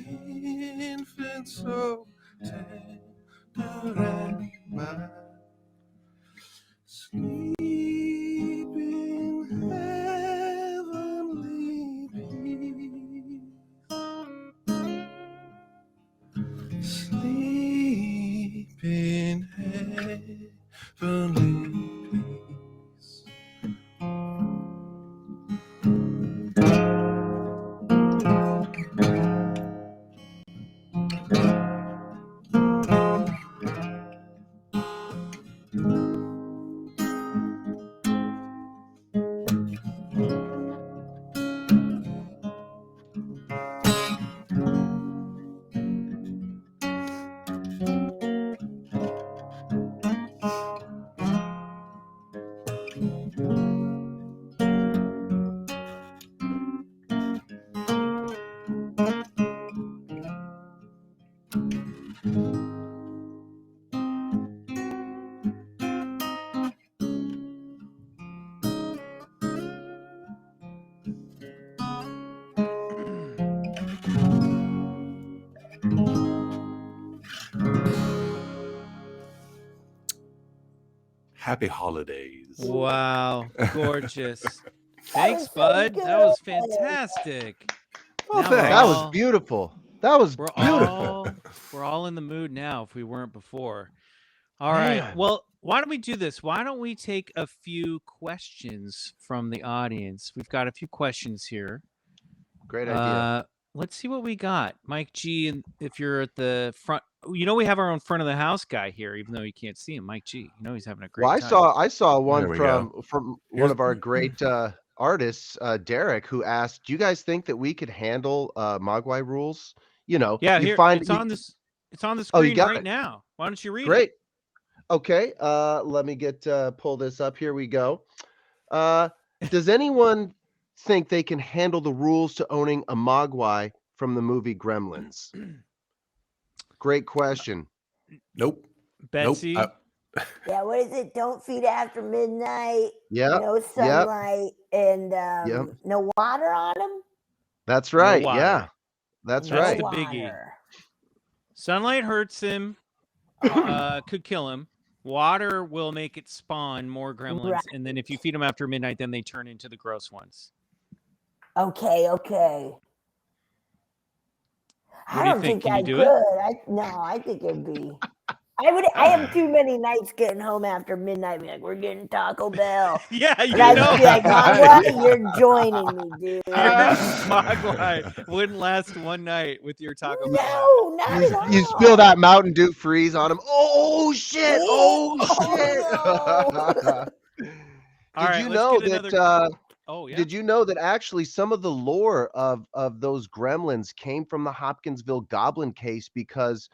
Speaker 4: infant, so tender and mild, sleep in heavenly peace. Sleep in heavenly peace. Happy holidays.
Speaker 2: Wow, gorgeous. Thanks, bud. That was fantastic.
Speaker 4: Well,
Speaker 2: Now
Speaker 4: thanks.
Speaker 3: That was beautiful. That was beautiful.
Speaker 2: We're all in the mood now if we weren't before. All right.
Speaker 3: Man.
Speaker 2: Well, why don't we do this? Why don't we take a few questions from the audience? We've got a few questions here.
Speaker 3: Great idea.
Speaker 2: Let's see what we got. Mike G, and if you're at the front, we have our own front of the house guy here, even though you can't see him. Mike G, he's having a great time.
Speaker 3: I saw one
Speaker 4: There we
Speaker 3: from
Speaker 4: go.
Speaker 3: one of our great artists, Derek, who asked, "Do you guys think that we could handle Mogwai rules?"
Speaker 2: Yeah,
Speaker 3: you
Speaker 2: here,
Speaker 3: find
Speaker 2: it's on this. It's on the
Speaker 3: Oh, you
Speaker 2: screen
Speaker 3: got
Speaker 2: right
Speaker 3: it.
Speaker 2: now. Why don't you read it?
Speaker 3: Great. Okay. Let me pull this up. Here we go. Does anyone think they can handle the rules to owning a Mogwai from the movie Gremlins? Great question.
Speaker 4: Nope.
Speaker 2: Betsy.
Speaker 4: Nope.
Speaker 5: Yeah, what is it? Don't feed after midnight.
Speaker 3: Yep.
Speaker 5: No sunlight and no water on them.
Speaker 3: That's right.
Speaker 2: water.
Speaker 3: Yeah. That's
Speaker 2: That's
Speaker 3: right.
Speaker 2: the biggie. Sunlight hurts him, could kill him. Water will make it spawn more gremlins,
Speaker 5: Right.
Speaker 2: and then if you feed them after midnight, then they turn into the gross ones.
Speaker 5: Okay.
Speaker 2: What
Speaker 5: I
Speaker 2: do you
Speaker 5: don't
Speaker 2: think?
Speaker 5: think
Speaker 2: Can
Speaker 5: I
Speaker 2: you do
Speaker 5: could.
Speaker 2: it?
Speaker 5: I think it'd be. I have too many nights getting home after midnight. Be like, we're getting Taco Bell.
Speaker 2: Yeah, you
Speaker 5: And I'd
Speaker 2: know.
Speaker 5: be like, Mogwai, you're joining me, dude.
Speaker 2: Mogwai wouldn't last one night with your Taco Bell.
Speaker 5: No, not at all.
Speaker 3: You spill that Mountain Dew freeze on him. Oh shit! Oh shit!
Speaker 2: All right,
Speaker 3: Did you
Speaker 2: let's
Speaker 3: know
Speaker 2: get
Speaker 3: that?
Speaker 2: another- Oh, yeah.
Speaker 3: Did you know that actually some of the lore of those gremlins came from the Hopkinsville Goblin case because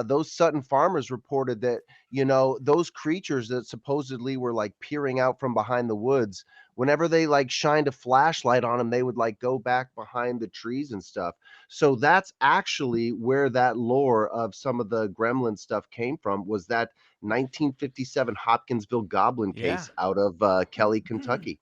Speaker 3: those Sutton farmers reported that, you know, those creatures that supposedly were like peering out from behind the woods, whenever they like shined a flashlight on them, they would like go back behind the trees and stuff. So that's actually where that lore of some of the gremlin stuff came from, was that 1957 Hopkinsville goblin case out of Kelly, Kentucky.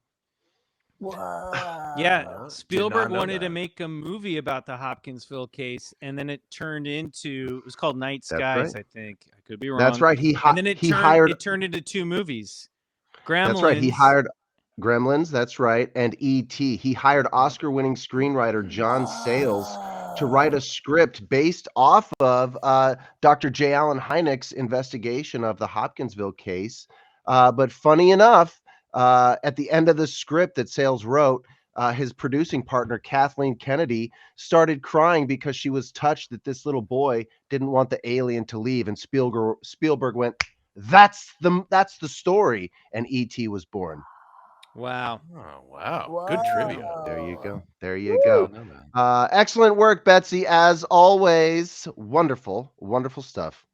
Speaker 5: Whoa.
Speaker 2: Yeah, Spielberg wanted to
Speaker 4: that.
Speaker 2: make a movie about the Hopkinsville case, and then it turned into, it was called Night Skies, I think. I could be wrong.
Speaker 3: That's right.
Speaker 2: And then it turned into 2 movies. Gremlins.
Speaker 3: That's right. He hired Gremlins. That's right. And E.T. He hired Oscar-winning screenwriter John Sayles to write a script based off of Dr. J. Allen Hynek's investigation of the Hopkinsville case. But funny enough, at the end of the script that Sayles wrote, his producing partner, Kathleen Kennedy, started crying because she was touched that this little boy didn't want the alien to leave. And Spielberg went, that's the story. And E.T. was born.
Speaker 2: Wow.
Speaker 4: Oh, wow. Good trivia.
Speaker 3: There you go. There you go. Excellent work, Betsy. As always, wonderful, wonderful stuff.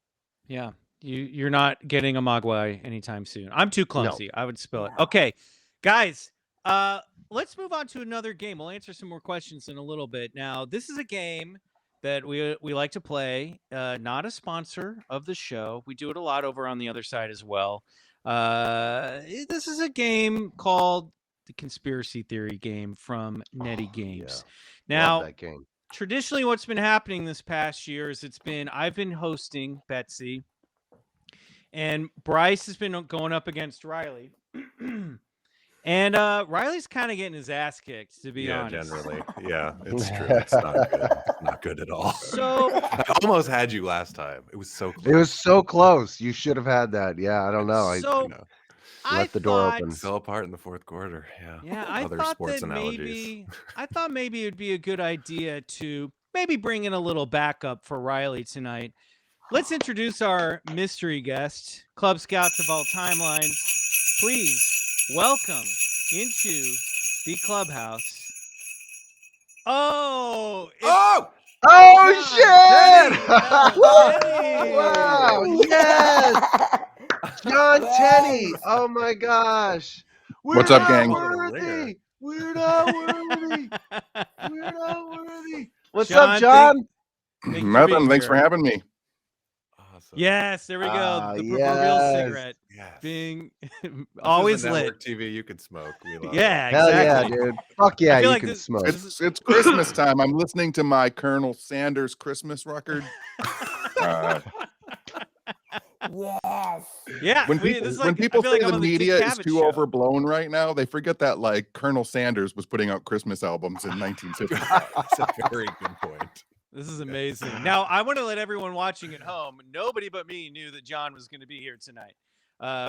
Speaker 2: Yeah. You're not getting a Mogwai anytime soon. I'm too clumsy. I would spill it. Okay, guys, let's move on to another game. We'll answer some more questions in a little bit. Now, this is a game that we like to play. Not a sponsor of the show. We do it a lot over on the other side as well. This is a game called the Conspiracy Theory game from Netty Games.
Speaker 3: Yeah. Love
Speaker 2: Now,
Speaker 3: that game.
Speaker 2: Traditionally, what's been happening this past year is I've been hosting Betsy, and Bryce has been going up against Riley. And Riley's kind of getting his ass kicked, to be honest.
Speaker 4: Generally. Yeah, it's true. It's not good. It's not good at all.
Speaker 2: So
Speaker 4: I almost had you last time. It was so close.
Speaker 3: It was so close. You should have had that. Yeah, I don't know.
Speaker 2: I
Speaker 3: left the door open.
Speaker 4: Fell apart in the fourth quarter.
Speaker 2: Yeah, I
Speaker 4: Other
Speaker 2: thought
Speaker 4: sports
Speaker 2: that
Speaker 4: analogies.
Speaker 2: I thought maybe it'd be a good idea to maybe bring in a little backup for Riley tonight. Let's introduce our mystery guest, Club Scouts of all timelines. Please welcome into the clubhouse. Oh!
Speaker 3: Shit!
Speaker 2: Tenney!
Speaker 3: Wow! Yes! John Tenney! Oh my gosh!
Speaker 10: What's up, gang?
Speaker 3: We're not worthy. We're not worthy. What's
Speaker 2: John,
Speaker 3: up, John?
Speaker 10: Nothing. Thanks for having me.
Speaker 4: Awesome.
Speaker 2: Yes, there we go. The proverbial cigarette.
Speaker 4: Yes.
Speaker 2: Being
Speaker 4: This
Speaker 2: always
Speaker 4: is a network
Speaker 2: lit.
Speaker 4: TV you could smoke. We love
Speaker 2: Yeah,
Speaker 4: it.
Speaker 3: Hell
Speaker 2: exactly.
Speaker 3: yeah, dude. Fuck yeah,
Speaker 2: I feel
Speaker 3: you
Speaker 2: like
Speaker 3: can
Speaker 2: this-
Speaker 3: smoke.
Speaker 10: It's Christmas time. I'm listening to my Colonel Sanders Christmas record.
Speaker 5: Yes.
Speaker 2: Yeah.
Speaker 10: When people
Speaker 2: I feel
Speaker 10: say
Speaker 2: like I'm
Speaker 10: the
Speaker 2: on Dick
Speaker 10: media is
Speaker 2: Cavett
Speaker 10: too
Speaker 2: show.
Speaker 10: overblown right now, they forget that like Colonel Sanders was putting out Christmas albums in 1955.
Speaker 4: That's a very good point.
Speaker 2: This is amazing. Now, I want to let everyone watching at home, nobody but me knew that John was going to be here tonight.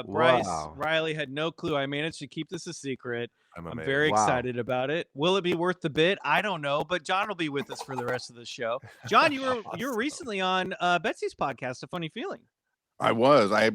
Speaker 2: Bryce,
Speaker 3: Wow.
Speaker 2: Riley had no clue. I managed to keep this a secret. I'm
Speaker 4: amazed.
Speaker 2: very
Speaker 3: Wow.
Speaker 2: excited about it. Will it be worth the bit? I don't know, but John will be with us for the rest of the show. John, you were recently on Betsy's podcast, A Funny Feeling.
Speaker 10: I was. I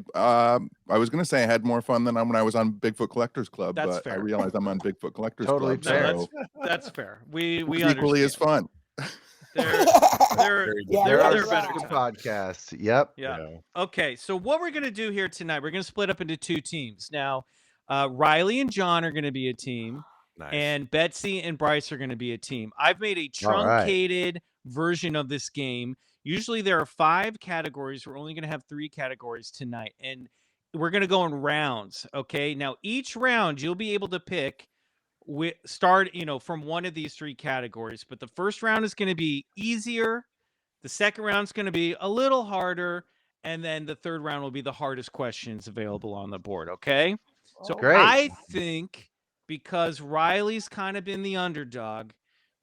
Speaker 10: was gonna say I had more fun than when I was on Bigfoot Collectors Club,
Speaker 2: That's
Speaker 10: but I
Speaker 2: fair.
Speaker 10: realized I'm on Bigfoot Collectors
Speaker 3: Totally
Speaker 10: Club.
Speaker 3: fair.
Speaker 10: So
Speaker 2: That's fair. We
Speaker 10: it's equally as
Speaker 2: understand.
Speaker 10: fun.
Speaker 2: They're
Speaker 5: Yeah,
Speaker 3: There
Speaker 5: that's
Speaker 3: are
Speaker 2: better
Speaker 3: better
Speaker 5: right.
Speaker 3: podcasts. Yep.
Speaker 2: Yeah. Okay. So what we're going to do here tonight, we're going to split up into 2 teams. Now, Riley and John are going to be a team,
Speaker 4: Nice.
Speaker 2: and Betsy and Bryce are going to be a team. I've made a
Speaker 3: All right.
Speaker 2: truncated version of this game. Usually there are 5 categories. We're only going to have 3 categories tonight, and we're going to go in rounds. Okay. Now, each round you'll be able to pick from one of these 3 categories, but the first round is going to be easier. The second round is going to be a little harder, and then the third round will be the hardest questions available on the board. Okay. So
Speaker 3: Great.
Speaker 2: I think because Riley's kind of been the underdog,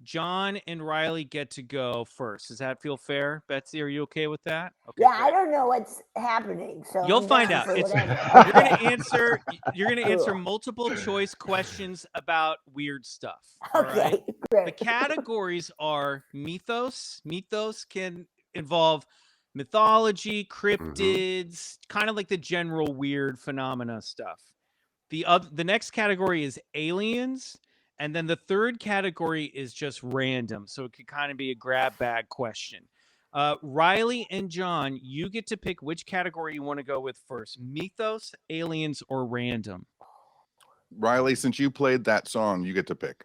Speaker 2: John and Riley get to go first. Does that feel fair? Betsy, are you okay with that? Okay,
Speaker 5: Yeah, I
Speaker 2: great.
Speaker 5: don't know what's happening, so
Speaker 2: You'll
Speaker 5: I'm
Speaker 2: find
Speaker 5: down
Speaker 2: out.
Speaker 5: for
Speaker 2: It's,
Speaker 5: whatever.
Speaker 2: you're gonna answer multiple choice questions about weird stuff. All right?
Speaker 5: Okay, great.
Speaker 2: The categories are mythos. Mythos can involve mythology, cryptids, kind of like the general weird phenomena stuff. The next category is aliens. And then the third category is just random. So it could kind of be a grab bag question. Riley and John, you get to pick which category you want to go with first: mythos, aliens, or random.
Speaker 10: Riley, since you played that song, you get to pick.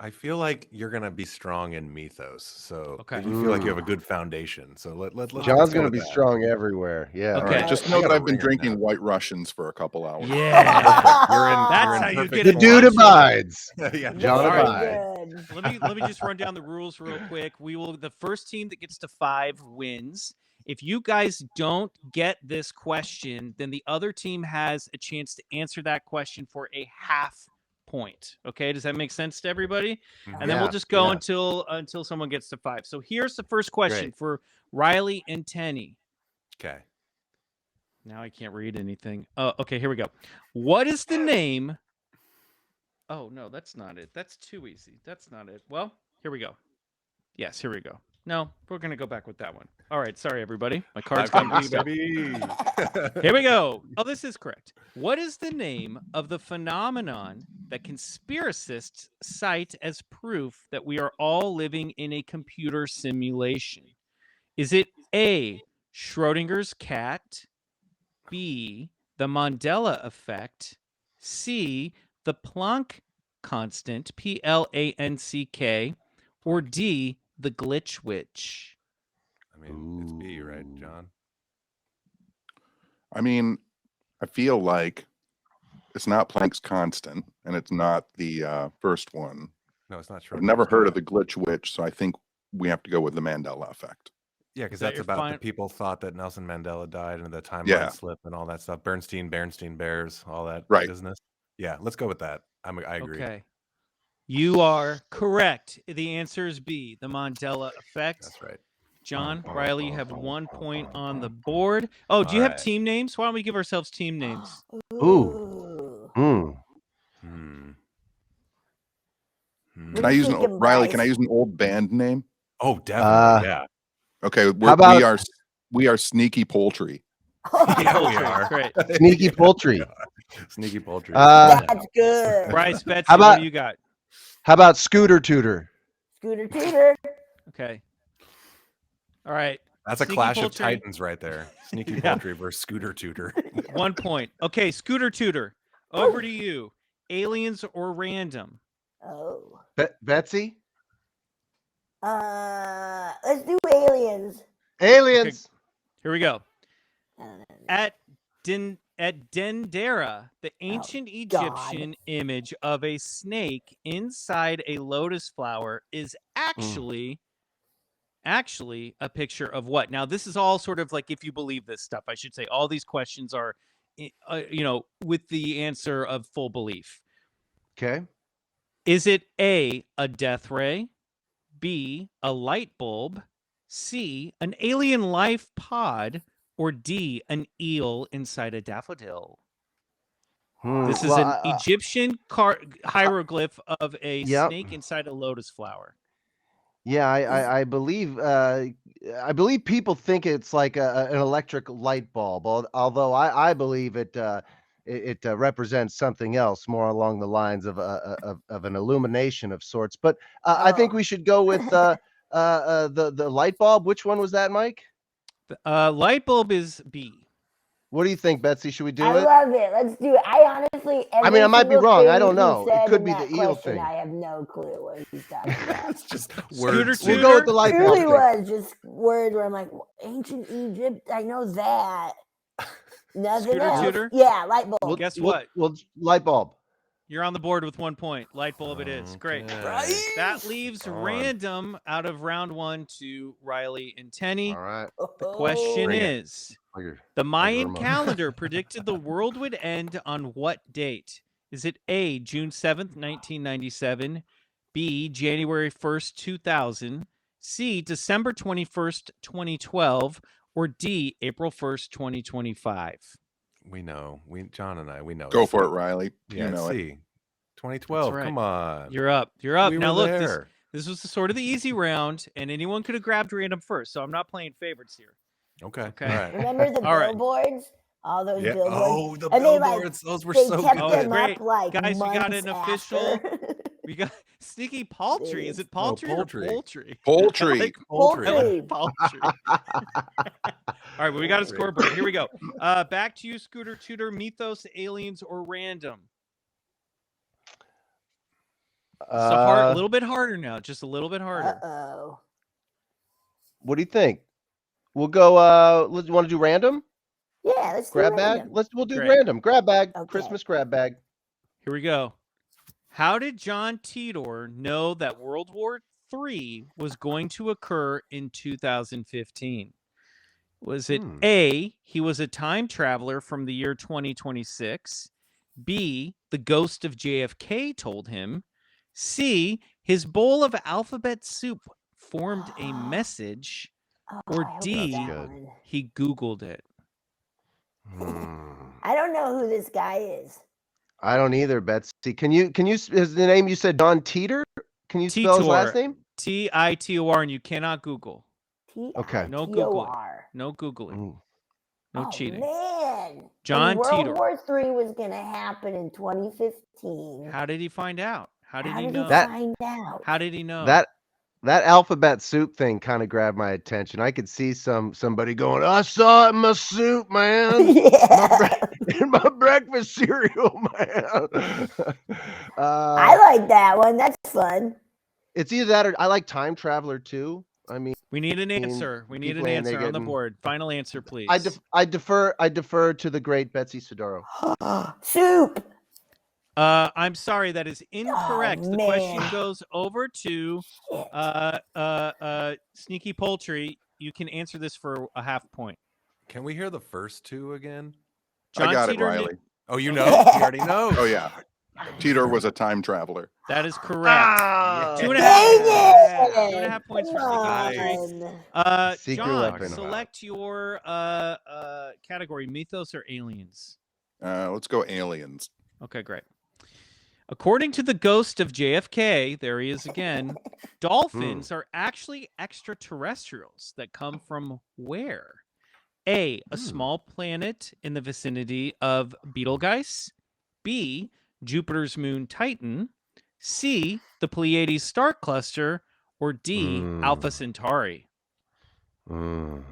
Speaker 4: I feel like you're gonna be strong in mythos, so
Speaker 2: Okay.
Speaker 4: you feel like you have a good foundation. So let's
Speaker 3: John's
Speaker 4: go
Speaker 3: gonna
Speaker 4: with
Speaker 3: be
Speaker 4: that.
Speaker 3: strong everywhere. Yeah.
Speaker 2: Okay.
Speaker 10: All right, just
Speaker 4: I
Speaker 10: know that
Speaker 4: got a
Speaker 10: I've been
Speaker 4: rant
Speaker 10: drinking
Speaker 4: now.
Speaker 10: White Russians for a couple hours.
Speaker 2: Yeah.
Speaker 4: You're in.
Speaker 2: That's
Speaker 4: you're in
Speaker 2: how you
Speaker 4: perfect
Speaker 2: get
Speaker 3: The
Speaker 2: it.
Speaker 4: form.
Speaker 3: dude abides.
Speaker 4: Yeah.
Speaker 3: John
Speaker 2: All right.
Speaker 3: abides.
Speaker 5: Good.
Speaker 2: Let me just run down the rules real quick. The first team that gets to 5 wins. If you guys don't get this question, then the other team has a chance to answer that question for a half point. Okay, does that make sense to everybody? And then we'll just go until someone gets to 5. So here's the first question for Riley and Tenney.
Speaker 4: Okay.
Speaker 2: Now I can't read anything. Oh, okay, here we go. What is the name? Oh, no, that's not it. That's too easy. That's not it. Well, here we go. Yes, here we go. No, we're going to go back with that one. All right, sorry, everybody. My card's got messed up. Here we go. Oh, this is correct. What is the name of the phenomenon that conspiracists cite as proof that we are all living in a computer simulation? Is it A, Schrodinger's cat, B, the Mandela effect, C, the Planck constant, Planck, or D, the glitch witch?
Speaker 4: I mean, it's B, right, John?
Speaker 10: I mean, I feel like it's not Planck's constant, and it's not the first one.
Speaker 4: No, it's not true.
Speaker 10: I've never heard of the glitch witch, so I think we have to go with the Mandela effect.
Speaker 4: Yeah, because that's about the people thought that Nelson Mandela died and the timeline slip and all that stuff. Bernstein Bears, all that business. Yeah, let's go with that. I agree.
Speaker 2: Okay. You are correct. The answer is B, the Mandela effect.
Speaker 4: That's right.
Speaker 2: John, Riley, you have 1 point on the board. Oh, do you have team names? Why don't we give ourselves team names?
Speaker 3: Ooh.
Speaker 10: Can I use Riley? Can I use an old band name?
Speaker 4: Oh, definitely. Yeah.
Speaker 10: Okay. We are Sneaky Poultry.
Speaker 2: Yeah, we are. Great.
Speaker 3: Sneaky Poultry.
Speaker 4: Sneaky Poultry.
Speaker 5: That's good.
Speaker 2: Bryce, Betsy, what do you got?
Speaker 3: How about Scooter Tutor?
Speaker 5: Scooter Tutor.
Speaker 2: Okay. All right.
Speaker 4: That's a clash of titans right there. Sneaky Poultry versus Scooter Tutor.
Speaker 2: 1 point. Okay, Scooter Tutor. Over to you. Aliens or random?
Speaker 5: Oh.
Speaker 3: Betsy?
Speaker 5: Let's do aliens.
Speaker 3: Aliens.
Speaker 2: Okay. Here we go. At Dendera, the ancient Egyptian image of a snake inside a lotus flower is actually a picture of what? Now, this is all sort of like, if you believe this stuff, I should say. All these questions are, with the answer of full belief.
Speaker 3: Okay.
Speaker 2: Is it A, a death ray, B, a light bulb, C, an alien life pod, or D, an eel inside a daffodil? This is an Egyptian hieroglyph of a snake inside a lotus flower.
Speaker 3: Yeah, I believe people think it's like an electric light bulb, although I believe it represents something else, more along the lines of an illumination of sorts. But I think we should go with the light bulb. Which one was that, Mike?
Speaker 2: Light bulb is B.
Speaker 3: What do you think, Betsy? Should we do it?
Speaker 5: I love it. Let's do it. I honestly,
Speaker 3: I mean, I might be wrong. I don't know. It could be the eel thing.
Speaker 5: I have no clue what he's talking about.
Speaker 4: It's just
Speaker 2: words.
Speaker 3: We'll go with the light
Speaker 5: It
Speaker 3: bulb.
Speaker 5: really was just word where I'm like, ancient Egypt. I know that. Nothing else.
Speaker 2: Tutor?
Speaker 5: Yeah, light bulb.
Speaker 2: Well, guess what?
Speaker 3: Well, light bulb.
Speaker 2: You're on the board with 1 point. Light bulb it is. Great. That leaves random out of round 1 to Riley and Tenney.
Speaker 3: All right.
Speaker 2: The question is, the Mayan calendar predicted the world would end on what date? Is it A, June 7th, 1997, B, January 1st, 2000, C, December 21st, 2012, or D, April 1st, 2025?
Speaker 4: We know. John and I, we know.
Speaker 10: Go for it, Riley.
Speaker 4: Yeah,
Speaker 10: you know
Speaker 4: C.
Speaker 10: it.
Speaker 4: 2012.
Speaker 2: Right.
Speaker 4: Come on.
Speaker 2: You're up. You're up.
Speaker 4: We
Speaker 2: Now
Speaker 4: were
Speaker 2: look,
Speaker 4: there.
Speaker 2: this was sort of the easy round, and anyone could have grabbed random first, so I'm not playing favorites here.
Speaker 4: Okay.
Speaker 2: Okay.
Speaker 4: All right.
Speaker 5: Remember the
Speaker 2: All right.
Speaker 5: billboards? All those billboards.
Speaker 4: Oh, the
Speaker 5: and
Speaker 4: billboards. Those were so
Speaker 5: kept
Speaker 4: good.
Speaker 5: them
Speaker 2: Great.
Speaker 5: up like
Speaker 2: Guys, we got an
Speaker 5: months
Speaker 2: official
Speaker 5: after.
Speaker 2: We got Sneaky Paltry. Is it paltry or poultry?
Speaker 10: Poultry.
Speaker 2: Like
Speaker 5: Poultry.
Speaker 2: I like paltry. All right, well, we got a scoreboard. Here we go. Back to you, Scooter Tutor. Mythos, aliens, or random? It's a little bit harder now. Just a little bit harder.
Speaker 5: Uh-oh.
Speaker 3: What do you think? We'll go. You want to do random?
Speaker 5: Yeah, let's
Speaker 3: grab
Speaker 5: do
Speaker 3: bag.
Speaker 5: random.
Speaker 3: We'll do
Speaker 2: Great.
Speaker 3: random. Grab bag.
Speaker 5: Okay.
Speaker 3: Christmas grab bag.
Speaker 2: Here we go. How did John Titor know that World War III was going to occur in 2015? Was it A, he was a time traveler from the year 2026? B, the ghost of JFK told him? C, his bowl of alphabet soup formed a message? Or D, he Googled it?
Speaker 5: I don't know who this guy is.
Speaker 3: I don't either, Betsy. Can you is the name you said John Titor? Can you spell his last name?
Speaker 2: Titor, and you cannot Google.
Speaker 3: Okay.
Speaker 2: No Googling. No Googling. No cheating.
Speaker 5: Man.
Speaker 2: John
Speaker 5: World
Speaker 2: Titor.
Speaker 5: War III was going to happen in 2015.
Speaker 2: How did he find out? How did he know?
Speaker 5: Find out?
Speaker 2: How did he know?
Speaker 3: That alphabet soup thing kind of grabbed my attention. I could see somebody going, I saw it in my soup, man. In my breakfast cereal, man.
Speaker 5: I like that one. That's fun.
Speaker 3: It's either that or I like Time Traveler too. I mean,
Speaker 2: we need an answer. We need an answer on the board. Final answer, please.
Speaker 3: I defer to the great Betsy Sodaro.
Speaker 5: Soup.
Speaker 2: I'm sorry, that is incorrect. The question goes over to Sneaky Poultry. You can answer this for a half point.
Speaker 4: Can we hear the first two again?
Speaker 10: John I got Titor it, Riley.
Speaker 4: Oh, you know? He already knows.
Speaker 10: Oh, yeah. Titor was a time traveler.
Speaker 2: That is correct. 2.5 points for Sneaky Poultry. John, select your category, mythos or aliens?
Speaker 10: Let's go aliens.
Speaker 2: Okay, great. According to the ghost of JFK, there he is again, dolphins are actually extraterrestrials that come from where? A small planet in the vicinity of Betelgeuse. B, Jupiter's moon Titan. C, the Pleiades star cluster. Or D, Alpha Centauri.
Speaker 10: I'm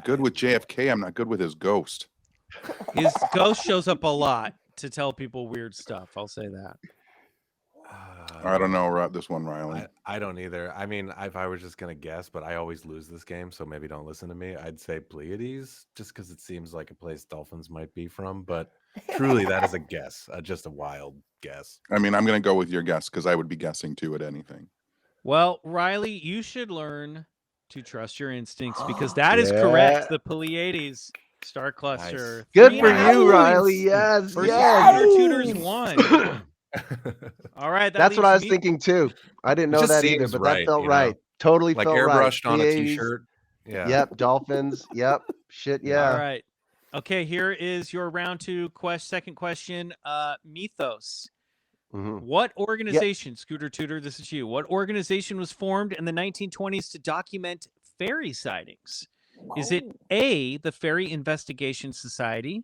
Speaker 10: good with JFK. I'm not good with his ghost.
Speaker 2: His ghost shows up a lot to tell people weird stuff. I'll say that.
Speaker 10: I don't know this one, Riley.
Speaker 4: I don't either. I mean, if I was just going to guess, but I always lose this game, so maybe don't listen to me. I'd say Pleiades, just because it seems like a place dolphins might be from. But truly, that is a guess, just a wild guess.
Speaker 10: I mean, I'm going to go with your guess because I would be guessing too at anything.
Speaker 2: Well, Riley, you should learn to trust your instincts because that is correct. The Pleiades star cluster.
Speaker 3: Nice. Good for you, Riley. Yes.
Speaker 2: Tutors won. All right.
Speaker 3: That's what I was thinking too. I didn't know that either, but that felt right. Totally
Speaker 4: like
Speaker 3: felt right.
Speaker 4: Airbrushed on a t-shirt. Yeah.
Speaker 3: Yep. Dolphins. Yep. Shit. Yeah.
Speaker 2: All right. Okay. Here is your round two second question. Mythos. What organization, Scooter Tutor, this is you. What organization was formed in the 1920s to document fairy sightings? Is it A, the Fairy Investigation Society,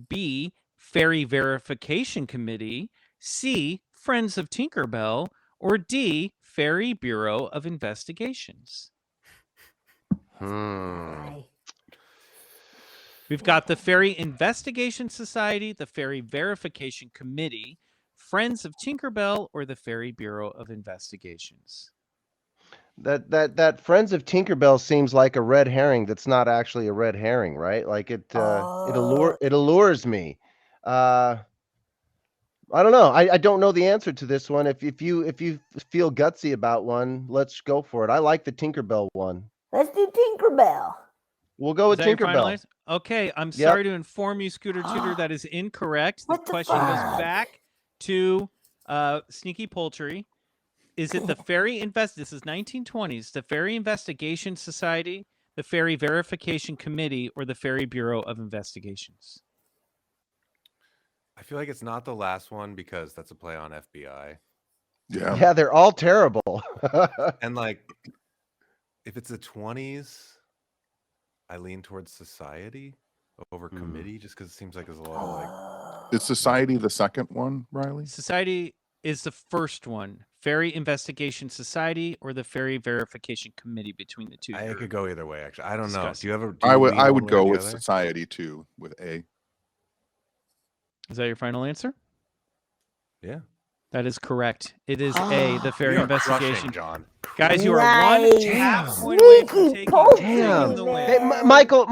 Speaker 2: B, Fairy Verification Committee, C, Friends of Tinkerbell, or D, Fairy Bureau of Investigations? We've got the Fairy Investigation Society, the Fairy Verification Committee, Friends of Tinkerbell, or the Fairy Bureau of Investigations?
Speaker 3: That Friends of Tinkerbell seems like a red herring that's not actually a red herring, right? Like it allures me. I don't know. I don't know the answer to this one. If you feel gutsy about one, let's go for it. I like the Tinkerbell one.
Speaker 5: Let's do Tinkerbell.
Speaker 3: We'll go with Tinkerbell.
Speaker 2: Okay, I'm sorry to inform you, Scooter Tutor, that is incorrect. The question goes back to Sneaky Poultry. Is it the Fairy This is 1920s. The Fairy Investigation Society, the Fairy Verification Committee, or the Fairy Bureau of Investigations?
Speaker 4: I feel like it's not the last one because that's a play on FBI.
Speaker 3: Yeah, they're all terrible.
Speaker 4: And like, if it's the 20s, I lean towards society over committee just because it seems like there's a lot of like
Speaker 10: Is Society the second one, Riley?
Speaker 2: Society is the first one. Fairy Investigation Society or the Fairy Verification Committee between the two.
Speaker 4: I could go either way, actually. I don't know.
Speaker 2: Discussing.
Speaker 4: Do you ever?
Speaker 10: I would go with Society too, with A.
Speaker 2: Is that your final answer?
Speaker 4: Yeah.
Speaker 2: That is correct. It is A, the Fairy
Speaker 4: You're
Speaker 2: Investigation.
Speaker 4: crushing, John.
Speaker 2: Guys, you are
Speaker 5: Nice.
Speaker 2: one half point away from taking the win.
Speaker 3: Hey, Michael,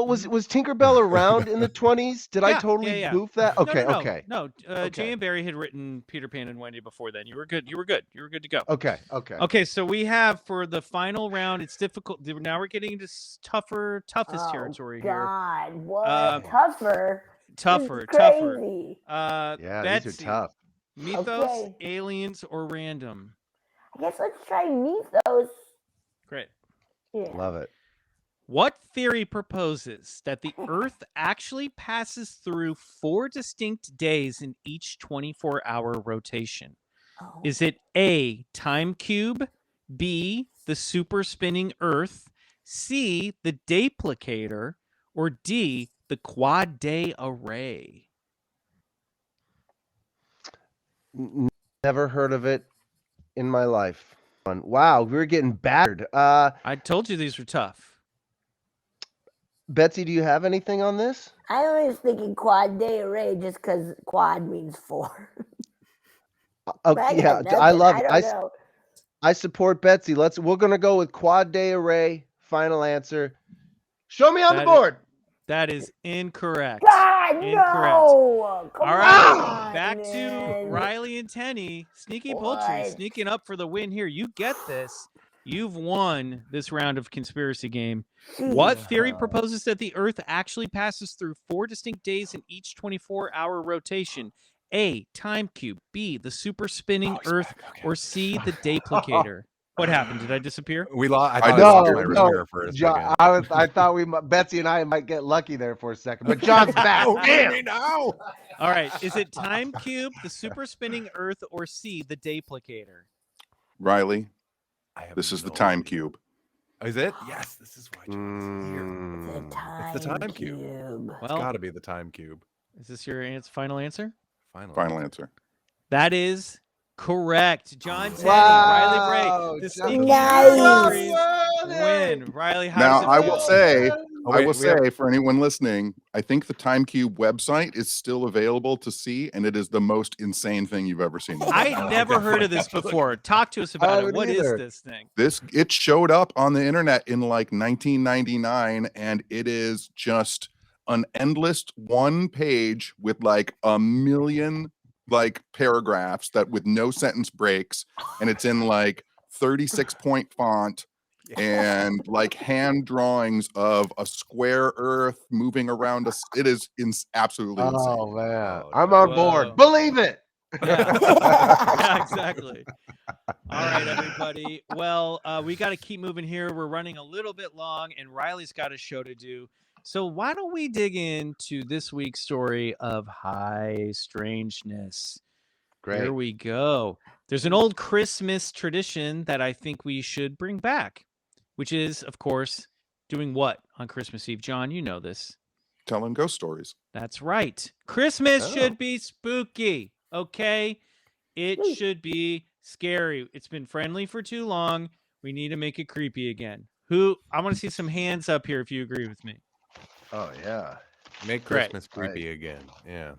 Speaker 3: was Tinkerbell around in the 20s? Did I totally goof that? Okay, okay.
Speaker 2: No, J.M. Barrie had written Peter Pan and Wendy before then. You were good. You were good. You were good to go.
Speaker 3: Okay.
Speaker 2: Okay, so we have for the final round, it's difficult. Now we're getting into toughest territory here.
Speaker 5: God, what? Tougher.
Speaker 2: Tougher.
Speaker 3: Yeah,
Speaker 2: Betsy,
Speaker 3: these are tough.
Speaker 2: Mythos, aliens, or random?
Speaker 5: I guess let's try Mythos.
Speaker 2: Great.
Speaker 5: Yeah.
Speaker 3: Love it.
Speaker 2: What theory proposes that the Earth actually passes through 4 distinct days in each 24-hour rotation?
Speaker 5: Oh.
Speaker 2: Is it A, time cube, B, the super spinning Earth, C, the Daplicator, or D, the quad day array?
Speaker 3: Never heard of it in my life. Wow, we're getting battered.
Speaker 2: I told you these were tough.
Speaker 3: Betsy, do you have anything on this?
Speaker 5: I was thinking quad day array just because quad means 4.
Speaker 3: Okay, yeah, I love it. I support Betsy. We're gonna go with quad day array. Final answer. Show me on the board.
Speaker 2: That is incorrect.
Speaker 5: God,
Speaker 2: incorrect.
Speaker 5: No!
Speaker 2: All right, back to Riley and Tenny. Sneaky Poultry sneaking up for the win here. You get this. You've won this round of Conspiracy Game. What theory proposes that the Earth actually passes through 4 distinct days in each 24-hour rotation? A, time cube, B, the super spinning Earth, or C, the Daplicator? What happened? Did I disappear?
Speaker 4: We lost. I lost my receiver for a second.
Speaker 3: I thought Betsy and I might get lucky there for a second, but John's back. Damn.
Speaker 2: All right. Is it time cube, the super spinning Earth, or C, the Daplicator?
Speaker 10: Riley, this is the time cube.
Speaker 4: Is it? Yes. This is why John's here. It's the time cube.
Speaker 2: Well,
Speaker 4: it's got to be the time cube.
Speaker 2: Is this your final answer?
Speaker 10: Final answer.
Speaker 2: That is correct. John Tenney,
Speaker 3: Wow.
Speaker 2: Riley Bray, the sneaky win. Riley, how
Speaker 10: Now
Speaker 2: does it
Speaker 10: I
Speaker 2: feel?
Speaker 10: will say for anyone listening, I think the Time Cube website is still available to see, and it is the most insane thing you've ever seen.
Speaker 2: I never heard of this before. Talk to us about it. What is this thing?
Speaker 10: It showed up on the internet in like 1999, and it is just an endless one page with like a million like paragraphs that with no sentence breaks, and it's in like 36-point font and like hand drawings of a square Earth moving around us. It is absolutely insane.
Speaker 3: Oh man, I'm on board. Believe it.
Speaker 2: Yeah, exactly. All right, everybody. Well, we got to keep moving here. We're running a little bit long, and Riley's got a show to do. So why don't we dig into this week's story of high strangeness?
Speaker 3: Great.
Speaker 2: Here we go. There's an old Christmas tradition that I think we should bring back, which is, of course, doing what on Christmas Eve? John, you know this.
Speaker 10: Telling ghost stories.
Speaker 2: That's right. Christmas should be spooky, okay? It should be scary. It's been friendly for too long. We need to make it creepy again. I want to see some hands up here if you agree with me.
Speaker 3: Oh yeah.
Speaker 4: Make Christmas creepy again. Yeah.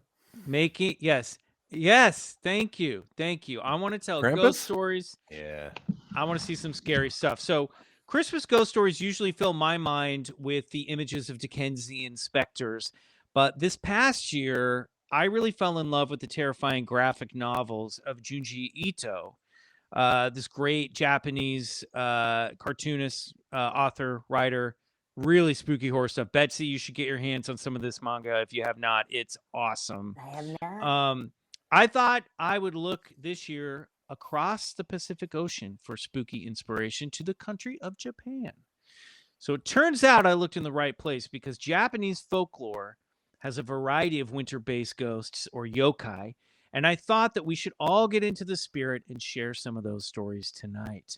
Speaker 2: Make it, yes. Yes, thank you. Thank you. I want to tell ghost stories.
Speaker 4: Yeah.
Speaker 2: I want to see some scary stuff. So Christmas ghost stories usually fill my mind with the images of Dickensian specters. But this past year, I really fell in love with the terrifying graphic novels of Junji Ito, this great Japanese cartoonist, author, writer, really spooky horror stuff. Betsy, you should get your hands on some of this manga if you have not. It's awesome.
Speaker 5: I have not.
Speaker 2: I thought I would look this year across the Pacific Ocean for spooky inspiration to the country of Japan. So it turns out I looked in the right place because Japanese folklore has a variety of winter-based ghosts or yokai, and I thought that we should all get into the spirit and share some of those stories tonight.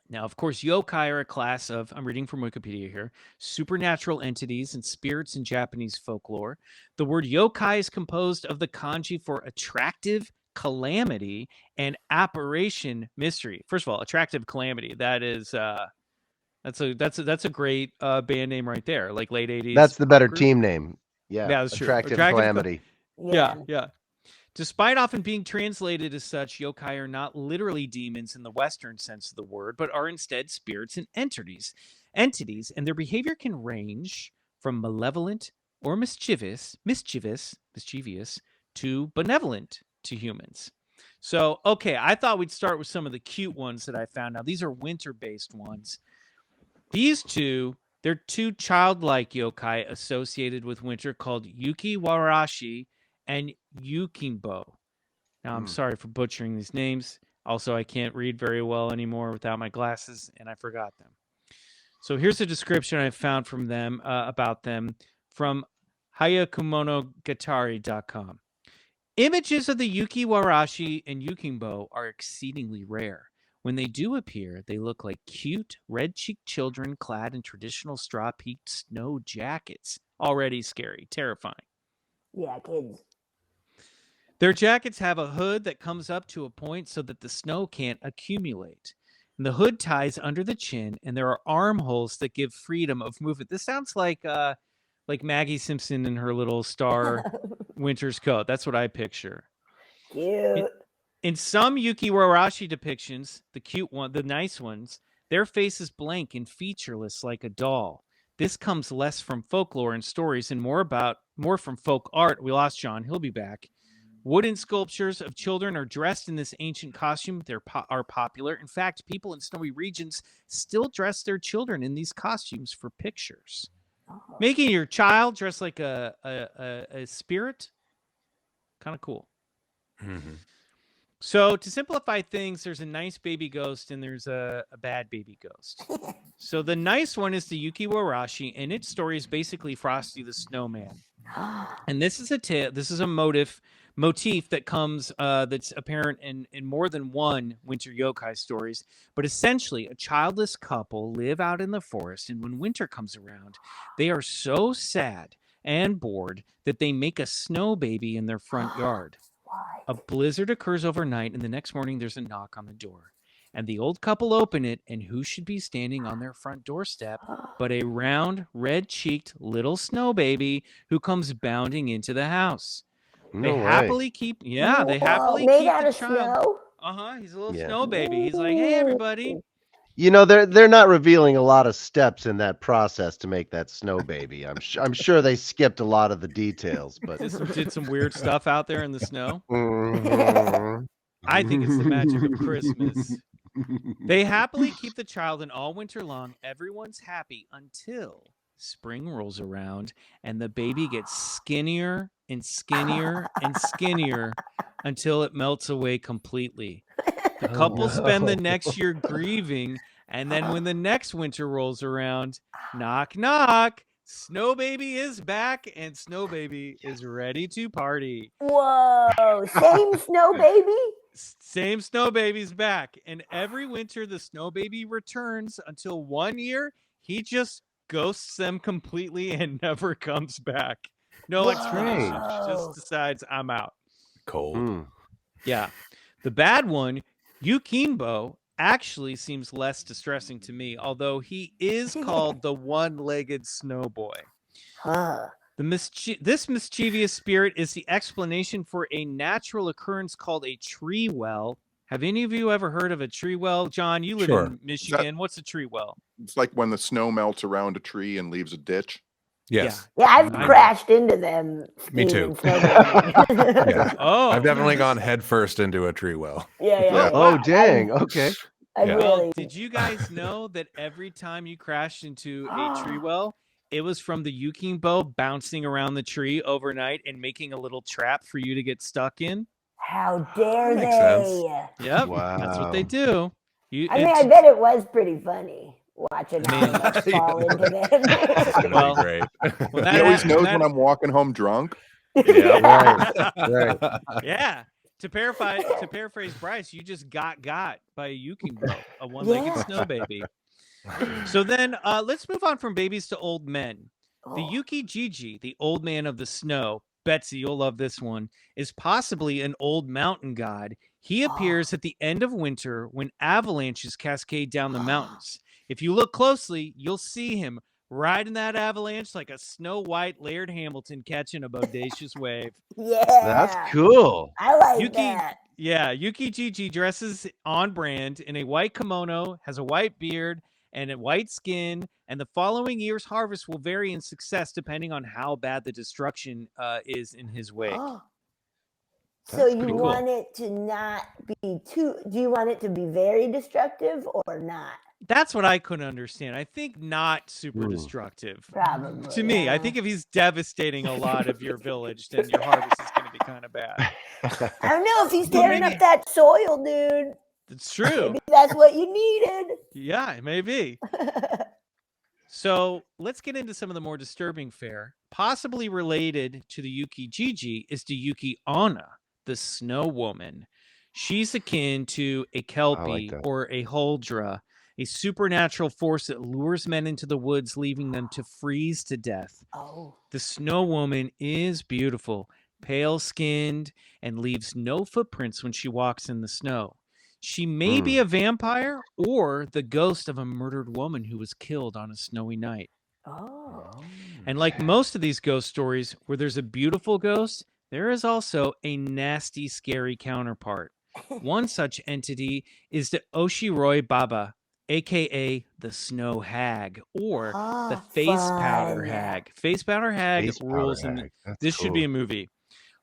Speaker 2: Now, of course, yokai are a class of, I'm reading from Wikipedia here, supernatural entities and spirits in Japanese folklore. The word yokai is composed of the kanji for attractive, calamity, and apparition, mystery. First of all, attractive calamity. That is, that's a great band name right there. Like late 80s.
Speaker 3: That's the better
Speaker 2: group.
Speaker 3: team name. Yeah,
Speaker 2: that's
Speaker 3: attractive
Speaker 2: true.
Speaker 3: calamity.
Speaker 2: Yeah. Despite often being translated as such, yokai are not literally demons in the Western sense of the word, but are instead spirits and entities, and their behavior can range from malevolent or mischievous to benevolent to humans. So, okay, I thought we'd start with some of the cute ones that I found. Now, these are winter-based ones. These two, they're two childlike yokai associated with winter called Yukiwarashi and Yukimbo. Now, I'm sorry for butchering these names. Also, I can't read very well anymore without my glasses, and I forgot them. So here's a description I found from them about them from hayakumonogatari.com. Images of the Yukiwarashi and Yukimbo are exceedingly rare. When they do appear, they look like cute, red-cheeked children clad in traditional straw-peaked snow jackets. Already scary, terrifying.
Speaker 5: Yeah, kids.
Speaker 2: Their jackets have a hood that comes up to a point so that the snow can't accumulate. And the hood ties under the chin, and there are armholes that give freedom of movement. This sounds like Maggie Simpson in her little star winter's coat. That's what I picture.
Speaker 5: Cute.
Speaker 2: In some Yukiwarashi depictions, the cute one, the nice ones, their face is blank and featureless like a doll. This comes less from folklore and stories and more from folk art. We lost John. He'll be back. Wooden sculptures of children are dressed in this ancient costume. They are popular. In fact, people in snowy regions still dress their children in these costumes for pictures. Making your child dress like a spirit, kind of cool.
Speaker 4: Mm-hmm.
Speaker 2: So to simplify things, there's a nice baby ghost and there's a bad baby ghost. So the nice one is the Yukiwarashi, and its story is basically Frosty the Snowman. And this is a motif that comes that's apparent in more than one winter yokai stories. But essentially, a childless couple live out in the forest, and when winter comes around, they are so sad and bored that they make a snow baby in their front yard. A blizzard occurs overnight, and the next morning there's a knock on the door. And the old couple open it, and who should be standing on their front doorstep but a round, red-cheeked little snow baby who comes bounding into the house. They happily keep the child.
Speaker 5: Snow?
Speaker 2: He's a little snow baby. He's like, hey, everybody.
Speaker 3: You know, they're not revealing a lot of steps in that process to make that snow baby. I'm sure they skipped a lot of the details, but
Speaker 2: did some weird stuff out there in the snow.
Speaker 3: Mm-hmm.
Speaker 2: I think it's the magic of Christmas. They happily keep the child, and all winter long, everyone's happy until spring rolls around and the baby gets skinnier and skinnier and skinnier until it melts away completely. The couple spend the next year grieving, and then when the next winter rolls around, knock, knock, Snow Baby is back, and Snow Baby is ready to party.
Speaker 5: Whoa, same Snow Baby?
Speaker 2: Same Snow Baby's back, and every winter the Snow Baby returns until one year he just ghosts them completely and never comes back. No explanation. Just decides I'm out.
Speaker 4: Cold.
Speaker 2: Yeah. The bad one, Yukimbo, actually seems less distressing to me, although he is called the one-legged snow boy. This mischievous spirit is the explanation for a natural occurrence called a tree well. Have any of you ever heard of a tree well? John, you live in Michigan. What's a tree well?
Speaker 10: It's like when the snow melts around a tree and leaves a ditch.
Speaker 4: Yes.
Speaker 5: Yeah, I've crashed into them.
Speaker 4: Me too.
Speaker 10: Yeah.
Speaker 2: Oh,
Speaker 4: I've definitely gone headfirst into a tree well.
Speaker 5: Yeah.
Speaker 3: Oh, dang. Okay.
Speaker 2: Well, did you guys know that every time you crashed into a tree well, it was from the Yukimbo bouncing around the tree overnight and making a little trap for you to get stuck in?
Speaker 5: How dare
Speaker 4: Makes
Speaker 5: they?
Speaker 2: Yep.
Speaker 3: Wow.
Speaker 2: That's what they do.
Speaker 5: I bet it was pretty funny watching how much fall into them.
Speaker 4: It's gonna be great.
Speaker 10: He always knows when I'm walking home drunk.
Speaker 4: Yeah.
Speaker 3: Right.
Speaker 2: Yeah. To paraphrase Bryce, you just got by a Yuki girl, a one-legged snow baby. So then let's move on from babies to old men. The Yuki Gigi, the old man of the snow, Betsy, you'll love this one, is possibly an old mountain god. He appears at the end of winter when avalanches cascade down the mountains. If you look closely, you'll see him riding that avalanche like a Snow White Laird Hamilton catching a bodacious wave.
Speaker 5: Yeah.
Speaker 3: That's cool.
Speaker 5: I like that.
Speaker 2: Yeah, Yuki Gigi dresses on brand in a white kimono, has a white beard, and a white skin, and the following year's harvest will vary in success depending on how bad the destruction is in his wake.
Speaker 5: So you want it to not be too, do you want it to be very destructive or not?
Speaker 2: That's what I couldn't understand. I think not super destructive.
Speaker 5: Probably.
Speaker 2: To me, I think if he's devastating a lot of your village, then your harvest is going to be kind of bad.
Speaker 5: I don't know if he's tearing up that soil, dude.
Speaker 2: It's true.
Speaker 5: Maybe that's what you needed.
Speaker 2: Yeah, maybe. So let's get into some of the more disturbing fare. Possibly related to the Yuki Gigi is the Yuki Anna, the snow woman. She's akin to a Kelpie or a Huldra, a supernatural force that lures men into the woods, leaving them to freeze to death. The snow woman is beautiful, pale-skinned, and leaves no footprints when she walks in the snow. She may be a vampire or the ghost of a murdered woman who was killed on a snowy night. And like most of these ghost stories, where there's a beautiful ghost, there is also a nasty, scary counterpart. One such entity is the Oshiroi Baba, a.k.a. the Snow Hag, or the Face Powder Hag. Face Powder Hag rules, and this should be a movie.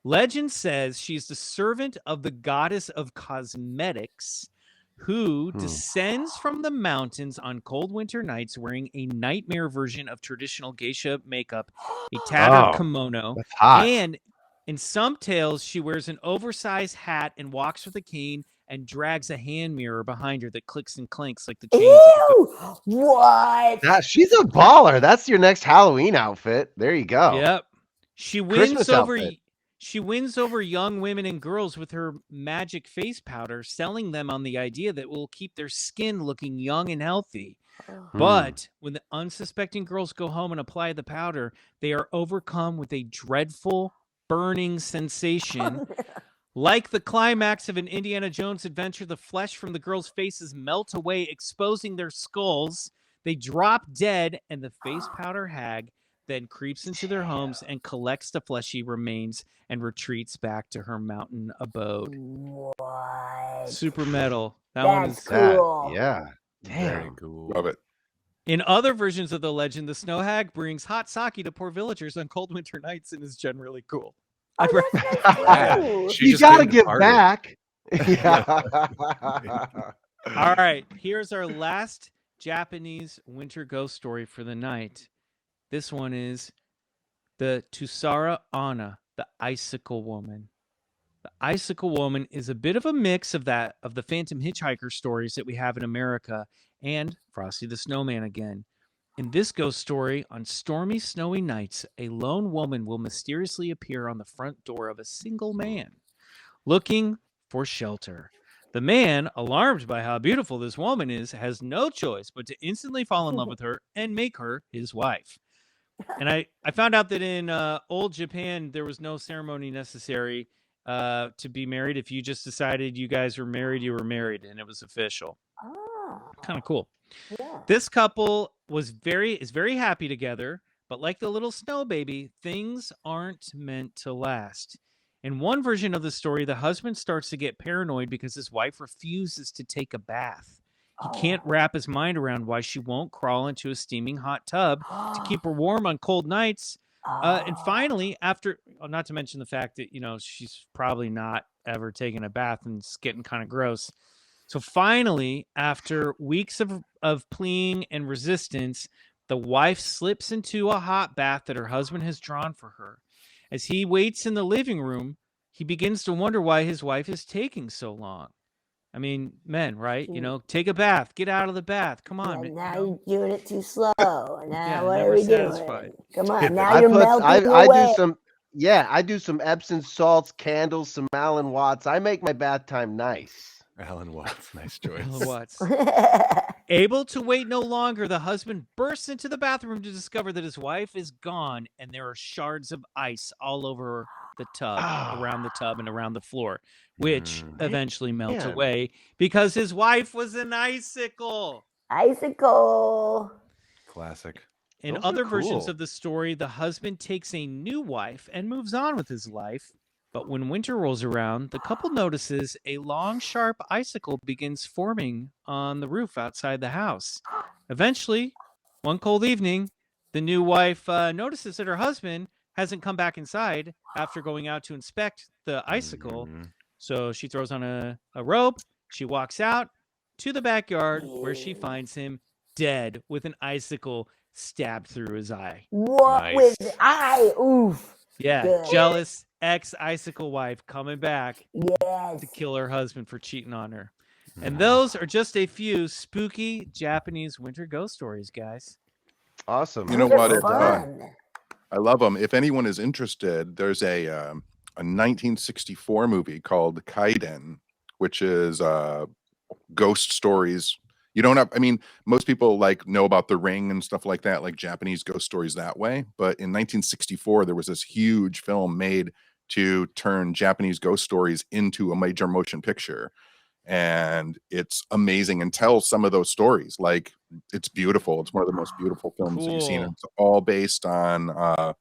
Speaker 2: Legend says she's the servant of the goddess of cosmetics who descends from the mountains on cold winter nights wearing a nightmare version of traditional geisha makeup, a tattered kimono, and in some tales, she wears an oversized hat and walks with a cane and drags a hand mirror behind her that clicks and clanks like the chains.
Speaker 5: Ew! What?
Speaker 3: She's a baller. That's your next Halloween outfit. There you go.
Speaker 2: Yep. She wins over young women and girls with her magic face powder, selling them on the idea that will keep their skin looking young and healthy. But when the unsuspecting girls go home and apply the powder, they are overcome with a dreadful burning sensation. Like the climax of an Indiana Jones adventure, the flesh from the girls' faces melt away, exposing their skulls. They drop dead, and the face powder hag then creeps into their homes and collects the fleshy remains and retreats back to her mountain abode.
Speaker 5: What?
Speaker 2: Super metal.
Speaker 5: That's cool.
Speaker 3: Yeah.
Speaker 4: Very cool.
Speaker 10: Love it.
Speaker 2: In other versions of the legend, the snow hag brings hot sake to poor villagers on cold winter nights and is generally cool.
Speaker 3: You gotta give back.
Speaker 2: All right, here's our last Japanese winter ghost story for the night. This one is the Tusara Anna, the Icicle Woman. The Icicle Woman is a bit of a mix of the Phantom Hitchhiker stories that we have in America and Frosty the Snowman again. In this ghost story, on stormy, snowy nights, a lone woman will mysteriously appear on the front door of a single man, looking for shelter. The man, alarmed by how beautiful this woman is, has no choice but to instantly fall in love with her and make her his wife. And I found out that in old Japan, there was no ceremony necessary to be married. If you just decided you guys were married, you were married, and it was official. Kind of cool.
Speaker 5: Yeah.
Speaker 2: This couple is very happy together, but like the little snow baby, things aren't meant to last. In one version of the story, the husband starts to get paranoid because his wife refuses to take a bath. He can't wrap his mind around why she won't crawl into a steaming hot tub to keep her warm on cold nights. And finally, after, not to mention the fact that, she's probably not ever taken a bath and it's getting kind of gross. So finally, after weeks of pleading and resistance, the wife slips into a hot bath that her husband has drawn for her. As he waits in the living room, he begins to wonder why his wife is taking so long. I mean, men, right? Take a bath. Get out of the bath. Come on.
Speaker 5: Yeah, now you're doing it too slow. Now what are we doing? Come on. Now
Speaker 3: I
Speaker 5: you're melting away.
Speaker 3: Yeah, I do some Epsom salts, candles, some Alan Watts. I make my bath time nice.
Speaker 4: Alan Watts, nice choice.
Speaker 2: Alan Watts. Able to wait no longer, the husband bursts into the bathroom to discover that his wife is gone, and there are shards of ice all over the tub, around the tub and around the floor, which eventually melt away because his wife was an icicle.
Speaker 5: Icicle.
Speaker 4: Classic.
Speaker 2: In
Speaker 3: Those
Speaker 2: other
Speaker 3: are
Speaker 2: versions
Speaker 3: cool.
Speaker 2: of the story, the husband takes a new wife and moves on with his life. But when winter rolls around, the couple notices a long, sharp icicle begins forming on the roof outside the house. Eventually, one cold evening, the new wife notices that her husband hasn't come back inside after going out to inspect the icicle. So she throws on a robe. She walks out to the backyard where she finds him dead with an icicle stabbed through his eye.
Speaker 5: What with the eye? Oof.
Speaker 2: Yeah,
Speaker 5: Good.
Speaker 2: jealous ex-icicle wife coming back
Speaker 5: Yes.
Speaker 2: to kill her husband for cheating on her. And those are just a few spooky Japanese winter ghost stories, guys.
Speaker 3: Awesome.
Speaker 10: You know
Speaker 5: Those
Speaker 10: what?
Speaker 5: are
Speaker 10: It's,
Speaker 5: fun.
Speaker 10: I love them. If anyone is interested, there's a 1964 movie called Kaiden, which is ghost stories. You don't have, I mean, most people like know about The Ring and stuff like that, like Japanese ghost stories that way. But in 1964, there was this huge film made to turn Japanese ghost stories into a major motion picture. And it's amazing and tells some of those stories. Like, it's beautiful. It's one of the most beautiful films that you've seen.
Speaker 2: Cool.
Speaker 10: It's all based on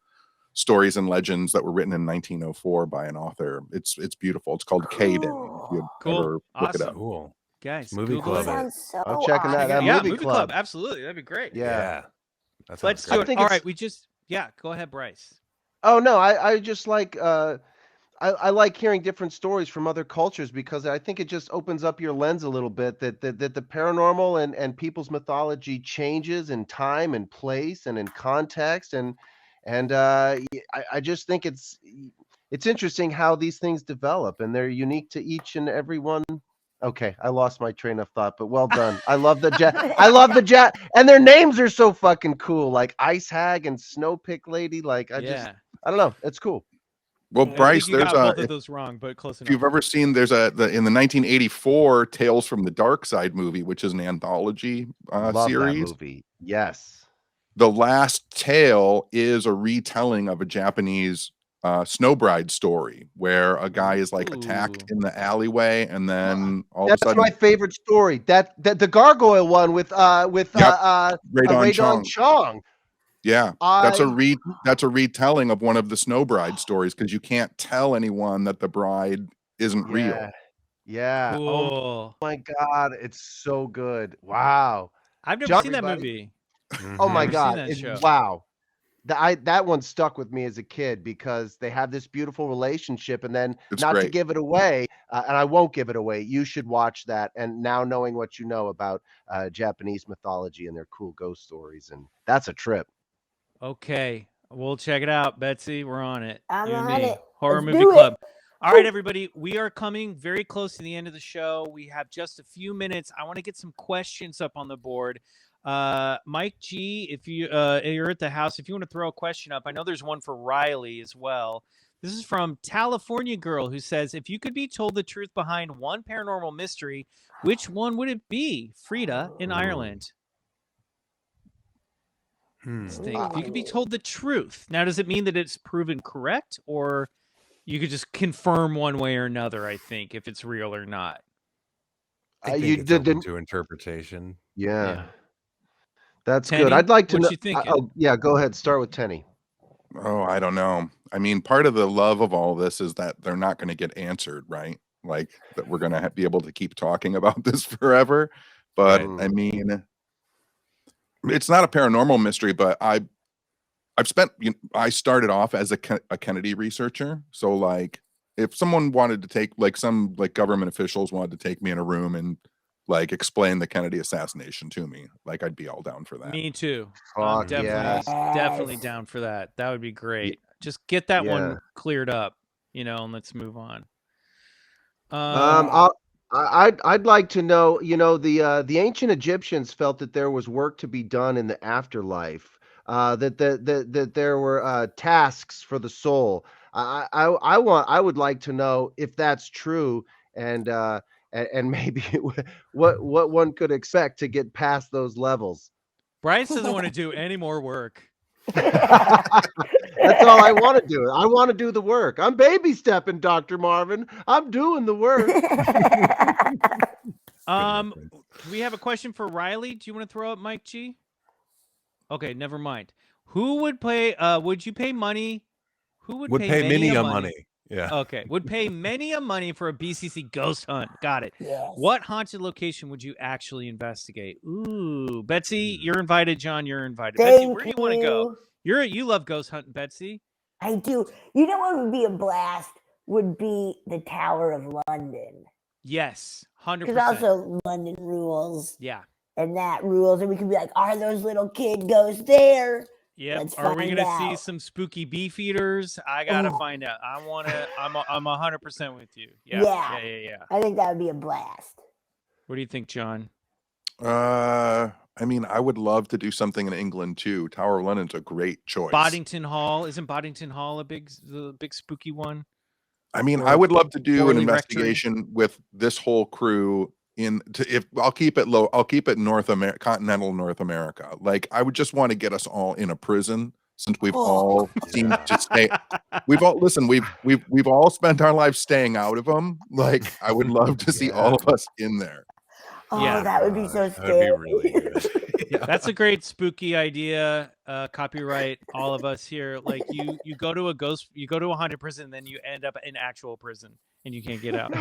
Speaker 10: stories and legends that were written in 1904 by an author. It's beautiful. It's called Kaiden. If you
Speaker 2: Cool.
Speaker 10: ever look it
Speaker 2: Awesome.
Speaker 10: up.
Speaker 4: Cool.
Speaker 2: Guys,
Speaker 4: Movie
Speaker 2: Google
Speaker 4: club
Speaker 2: it.
Speaker 4: it.
Speaker 5: Sounds so
Speaker 3: I'm checking that
Speaker 5: awesome.
Speaker 3: out.
Speaker 2: Yeah,
Speaker 3: Movie Club.
Speaker 2: Absolutely. That'd be great.
Speaker 3: Yeah.
Speaker 4: That sounds
Speaker 2: Let's
Speaker 4: great.
Speaker 2: do
Speaker 3: I
Speaker 2: it.
Speaker 3: think
Speaker 2: All
Speaker 3: it's-
Speaker 2: right. Go ahead, Bryce.
Speaker 3: Oh no, I just like I like hearing different stories from other cultures because I think it just opens up your lens a little bit that the paranormal and people's mythology changes in time and place and in context and I just think it's interesting how these things develop and they're unique to each and every one. Okay, I lost my train of thought, but well done. I love the and their names are so fucking cool, like Ice Hag and Snow Pick Lady. Like I don't know, it's cool.
Speaker 10: Well,
Speaker 2: I
Speaker 10: Bryce,
Speaker 2: think you
Speaker 10: there's
Speaker 2: got both of those wrong, but close
Speaker 10: if
Speaker 2: enough.
Speaker 10: you've ever seen, there's in the 1984 Tales from the Dark Side movie, which is an anthology
Speaker 3: Love
Speaker 10: series.
Speaker 3: that movie. Yes.
Speaker 10: The last tale is a retelling of a Japanese snow bride story where a guy is like attacked in the alleyway and then all of a
Speaker 3: That's
Speaker 10: sudden
Speaker 3: my favorite story. That the gargoyle one with
Speaker 10: Radon
Speaker 3: Radon Chong.
Speaker 10: Yeah, that's a retelling of one of the snow bride stories because you can't tell anyone that the bride isn't real.
Speaker 3: Yeah.
Speaker 2: Cool.
Speaker 3: Oh my God, it's so good. Wow.
Speaker 2: I've never seen that movie.
Speaker 3: Oh my
Speaker 2: Never seen
Speaker 3: God.
Speaker 2: that show.
Speaker 3: Wow. That one stuck with me as a kid because they have this beautiful relationship and then
Speaker 10: It's
Speaker 3: not to
Speaker 10: great.
Speaker 3: give it away, and I won't give it away. You should watch that. And now knowing what you know about Japanese mythology and their cool ghost stories, and that's a trip.
Speaker 2: Okay, we'll check it out, Betsy. We're on it.
Speaker 5: I'm
Speaker 2: You and
Speaker 5: on
Speaker 2: me.
Speaker 5: it.
Speaker 2: Horror
Speaker 5: Let's
Speaker 2: Movie
Speaker 5: do
Speaker 2: Club.
Speaker 5: it.
Speaker 2: All right, everybody. We are coming very close to the end of the show. We have just a few minutes. I want to get some questions up on the board. Mike G, if you're at the house, if you want to throw a question up, I know there's one for Riley as well. This is from California Girl who says, if you could be told the truth behind one paranormal mystery, which one would it be? Frida in Ireland. If you could be told the truth. Now, does it mean that it's proven correct, or you could just confirm one way or another, I think, if it's real or not?
Speaker 4: I think
Speaker 3: You
Speaker 4: it's
Speaker 3: did
Speaker 4: open to interpretation.
Speaker 3: Yeah. That's
Speaker 2: Tenny,
Speaker 3: good. I'd like to
Speaker 2: what
Speaker 3: know.
Speaker 2: you thinking?
Speaker 3: Oh, yeah, go ahead. Start with Tenny.
Speaker 10: Oh, I don't know. I mean, part of the love of all this is that they're not going to get answered, right? Like that we're going to be able to keep talking about this forever. But I mean, it's not a paranormal mystery, but I started off as a Kennedy researcher. So like if someone wanted to take some government officials wanted to take me in a room and like explain the Kennedy assassination to me, like I'd be all down for that.
Speaker 2: Me too.
Speaker 3: Fuck,
Speaker 2: Definitely down for that. That would be great. Just get that one cleared up, and let's move on.
Speaker 3: I'd like to know, the ancient Egyptians felt that there was work to be done in the afterlife, that there were tasks for the soul. I would like to know if that's true, and maybe what one could expect to get past those levels.
Speaker 2: Bryce doesn't want to do any more work.
Speaker 3: That's all I want to do. I want to do the work. I'm baby stepping, Dr. Marvin. I'm doing the work.
Speaker 2: We have a question for Riley. Do you want to throw up Mike G? Okay, never mind. Who would pay? Would you pay money? Who would pay
Speaker 4: many a money? Yeah.
Speaker 2: Okay. Would pay many a money for a BCC ghost hunt. Got it.
Speaker 5: Yes.
Speaker 2: What haunted location would you actually investigate? Ooh, Betsy, you're invited. John, you're invited. Betsy, where do you want to go? You love ghost hunting, Betsy.
Speaker 5: I do. You know what would be a blast? Would be the Tower of London.
Speaker 2: Yes, 100%.
Speaker 5: Because also London rules.
Speaker 2: Yeah.
Speaker 5: And that rules, and we could be like, are those little kid ghosts there?
Speaker 2: Yep. Are we gonna see some spooky beef eaters? I gotta find out. I'm 100% with you. Yeah.
Speaker 5: I think that would be a blast.
Speaker 2: What do you think, John?
Speaker 10: I mean, I would love to do something in England too. Tower of London's a great choice.
Speaker 2: Boddington Hall, isn't Boddington Hall a big spooky one?
Speaker 10: I mean, I would love to do an investigation with this whole crew. If I'll keep it low, I'll keep it continental North America. Like, I would just want to get us all in a prison, since we've all seemed to stay. We've all spent our lives staying out of them. Like, I would love to see all of us in there.
Speaker 5: Oh, that would be so scary.
Speaker 4: That'd be really good.
Speaker 2: That's a great spooky idea. Copyright all of us here. Like, you go to a haunted prison, then you end up in actual prison and you can't get out.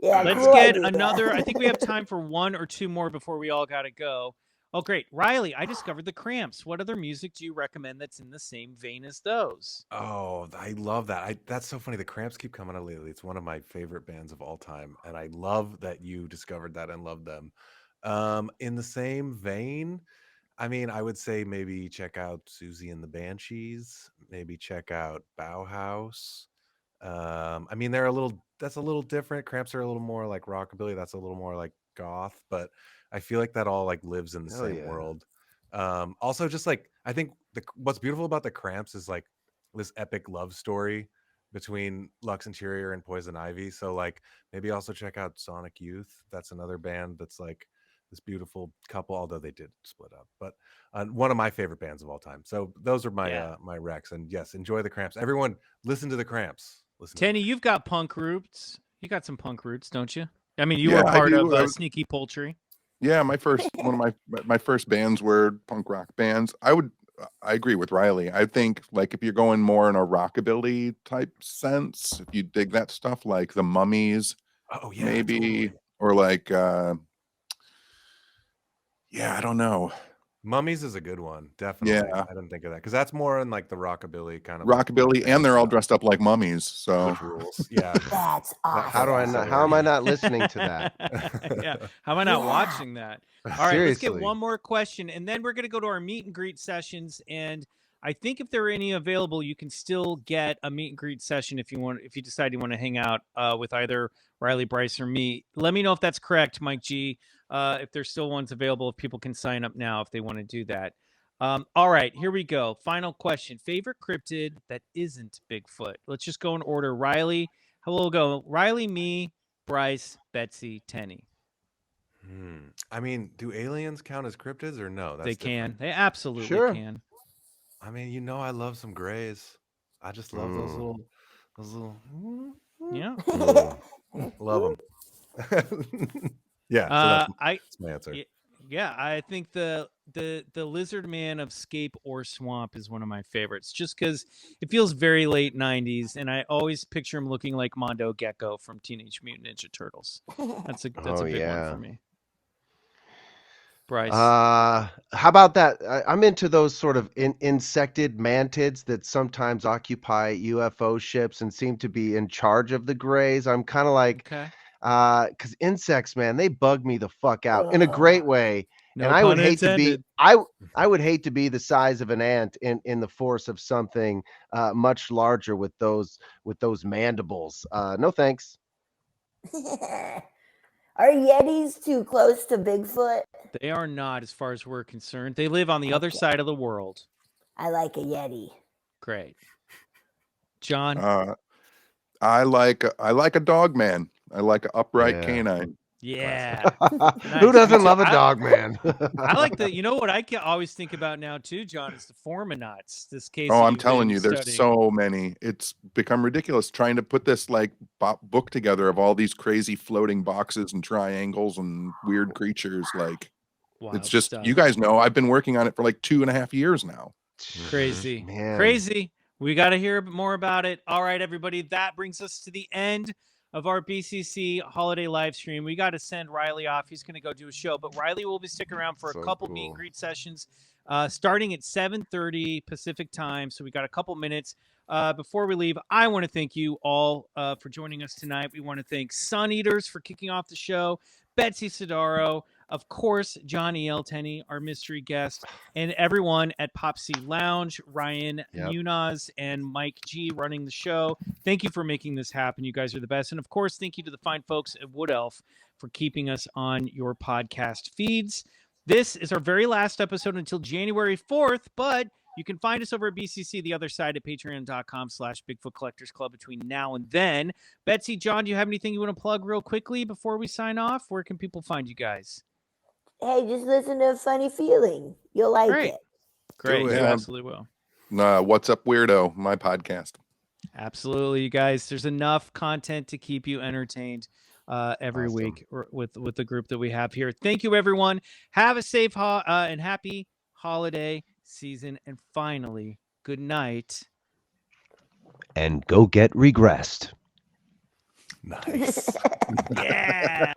Speaker 2: Let's get another. I think we have time for one or two more before we all gotta go. Oh, great. Riley, I discovered the Cramps. What other music do you recommend that's in the same vein as those?
Speaker 4: Oh, I love that. That's so funny. The Cramps keep coming out lately. It's one of my favorite bands of all time. And I love that you discovered that and loved them. In the same vein, I mean, I would say maybe check out Susie and the Banshees. Maybe check out Bauhaus. I mean, that's a little different. Cramps are a little more like rockabilly. That's a little more like goth, but I feel like that all like lives in the same world. Also, just like, I think what's beautiful about the Cramps is like this epic love story between Lux Interior and Poison Ivy. So like, maybe also check out Sonic Youth. That's another band that's like this beautiful couple, although they did split up, but one of my favorite bands of all time. So those are my my recs. And yes, enjoy the Cramps. Everyone, listen to the Cramps.
Speaker 2: Tenney, you've got punk roots. You got some punk roots, don't you? I mean, you were part of Sneaky Poultry.
Speaker 10: Yeah, one of my first bands were punk rock bands. I agree with Riley. I think, like, if you're going more in a rockabilly type sense, if you dig that stuff, like the Mummies, maybe, totally. Or like, I don't know.
Speaker 4: Mummies is a good one, definitely. Yeah, I didn't think of that because that's more in like the rockabilly kind of
Speaker 10: rockabilly, and they're all dressed up like mummies. So
Speaker 4: rules. Yeah,
Speaker 5: that's awesome.
Speaker 3: How am I not listening to that?
Speaker 2: Yeah, how am I not watching that? All right, Seriously. Let's get one more question, and then we're gonna go to our meet and greet sessions. And I think if there are any available, you can still get a meet and greet session if you decide you want to hang out with either Riley, Bryce, or me. Let me know if that's correct, Mike G. If there's still ones available, if people can sign up now if they want to do that. All right, here we go. Final question. Favorite cryptid that isn't Bigfoot? Let's just go in order. Riley, we'll go. Riley, me, Bryce, Betsy, Tenney.
Speaker 4: I mean, do aliens count as cryptids or no?
Speaker 2: They can. They absolutely can.
Speaker 4: I mean, I love some grays. I just love those little.
Speaker 2: Yeah.
Speaker 4: Love them. Yeah, so that's my answer.
Speaker 2: Yeah, I think the lizard man of Scape or Swamp is one of my favorites, just because it feels very late 90s, and I always picture him looking like Mondo Gecko from Teenage Mutant Ninja Turtles. That's a big one for me. Bryce,
Speaker 3: how about that? I'm into those sort of insected mantids that sometimes occupy UFO ships and seem to be in charge of the grays. I'm kind of like. Okay. Because insects, man, they bug me the fuck out in a great way.
Speaker 2: No,
Speaker 3: and I would hate to be I would hate to be the size of an ant in the force of something much larger with those mandibles. No thanks.
Speaker 5: Are Yetis too close to Bigfoot?
Speaker 2: They are not, as far as we're concerned. They live on the other side of the world.
Speaker 5: I like a Yeti.
Speaker 2: Great. John?
Speaker 10: I like a dog man. I like an upright canine.
Speaker 2: Yeah.
Speaker 3: Who doesn't love a dog man?
Speaker 2: I like the, you know what I can always think about now too, John, is the Formanauts. This case.
Speaker 10: Oh, I'm telling you, there's so many. It's become ridiculous trying to put this like book together of all these crazy floating boxes and triangles and weird creatures. Like,
Speaker 2: Wild
Speaker 10: it's just,
Speaker 2: stuff.
Speaker 10: you guys know, I've been working on it for like 2.5 years now.
Speaker 2: Crazy.
Speaker 3: Man.
Speaker 2: Crazy. We got to hear more about it. All right, everybody. That brings us to the end of our BCC holiday live stream. We got to send Riley off. He's going to go do a show, but Riley will be sticking around for a couple meet and greet sessions starting at 7:30 Pacific time. So we got a couple minutes. Before we leave, I want to thank you all for joining us tonight. We want to thank Suneaters for kicking off the show, Betsy Sodaro, of course, Johnny L. Tenney, our mystery guest, and everyone at Pop C Lounge, Ryan Munaz and Mike G running the show. Thank you for making this happen. You guys are the best. And of course, thank you to the fine folks at Wood Elf for keeping us on your podcast feeds. This is our very last episode until January 4th, but you can find us over at BCC, the other side, at patreon.com/BigfootCollectorsClub between now and then. Betsy, John, do you have anything you want to plug real quickly before we sign off? Where can people find you guys?
Speaker 5: Hey, just listen to Funny Feeling. You'll like it.
Speaker 2: Great.
Speaker 10: Do it.
Speaker 2: You absolutely will.
Speaker 10: What's Up Weirdo, my podcast.
Speaker 2: Absolutely, you guys. There's enough content to keep you entertained every week with the group that we have here. Thank you, everyone. Have a safe and happy holiday season. And finally, good night.
Speaker 3: And go get regressed.
Speaker 4: Nice.
Speaker 2: Yeah.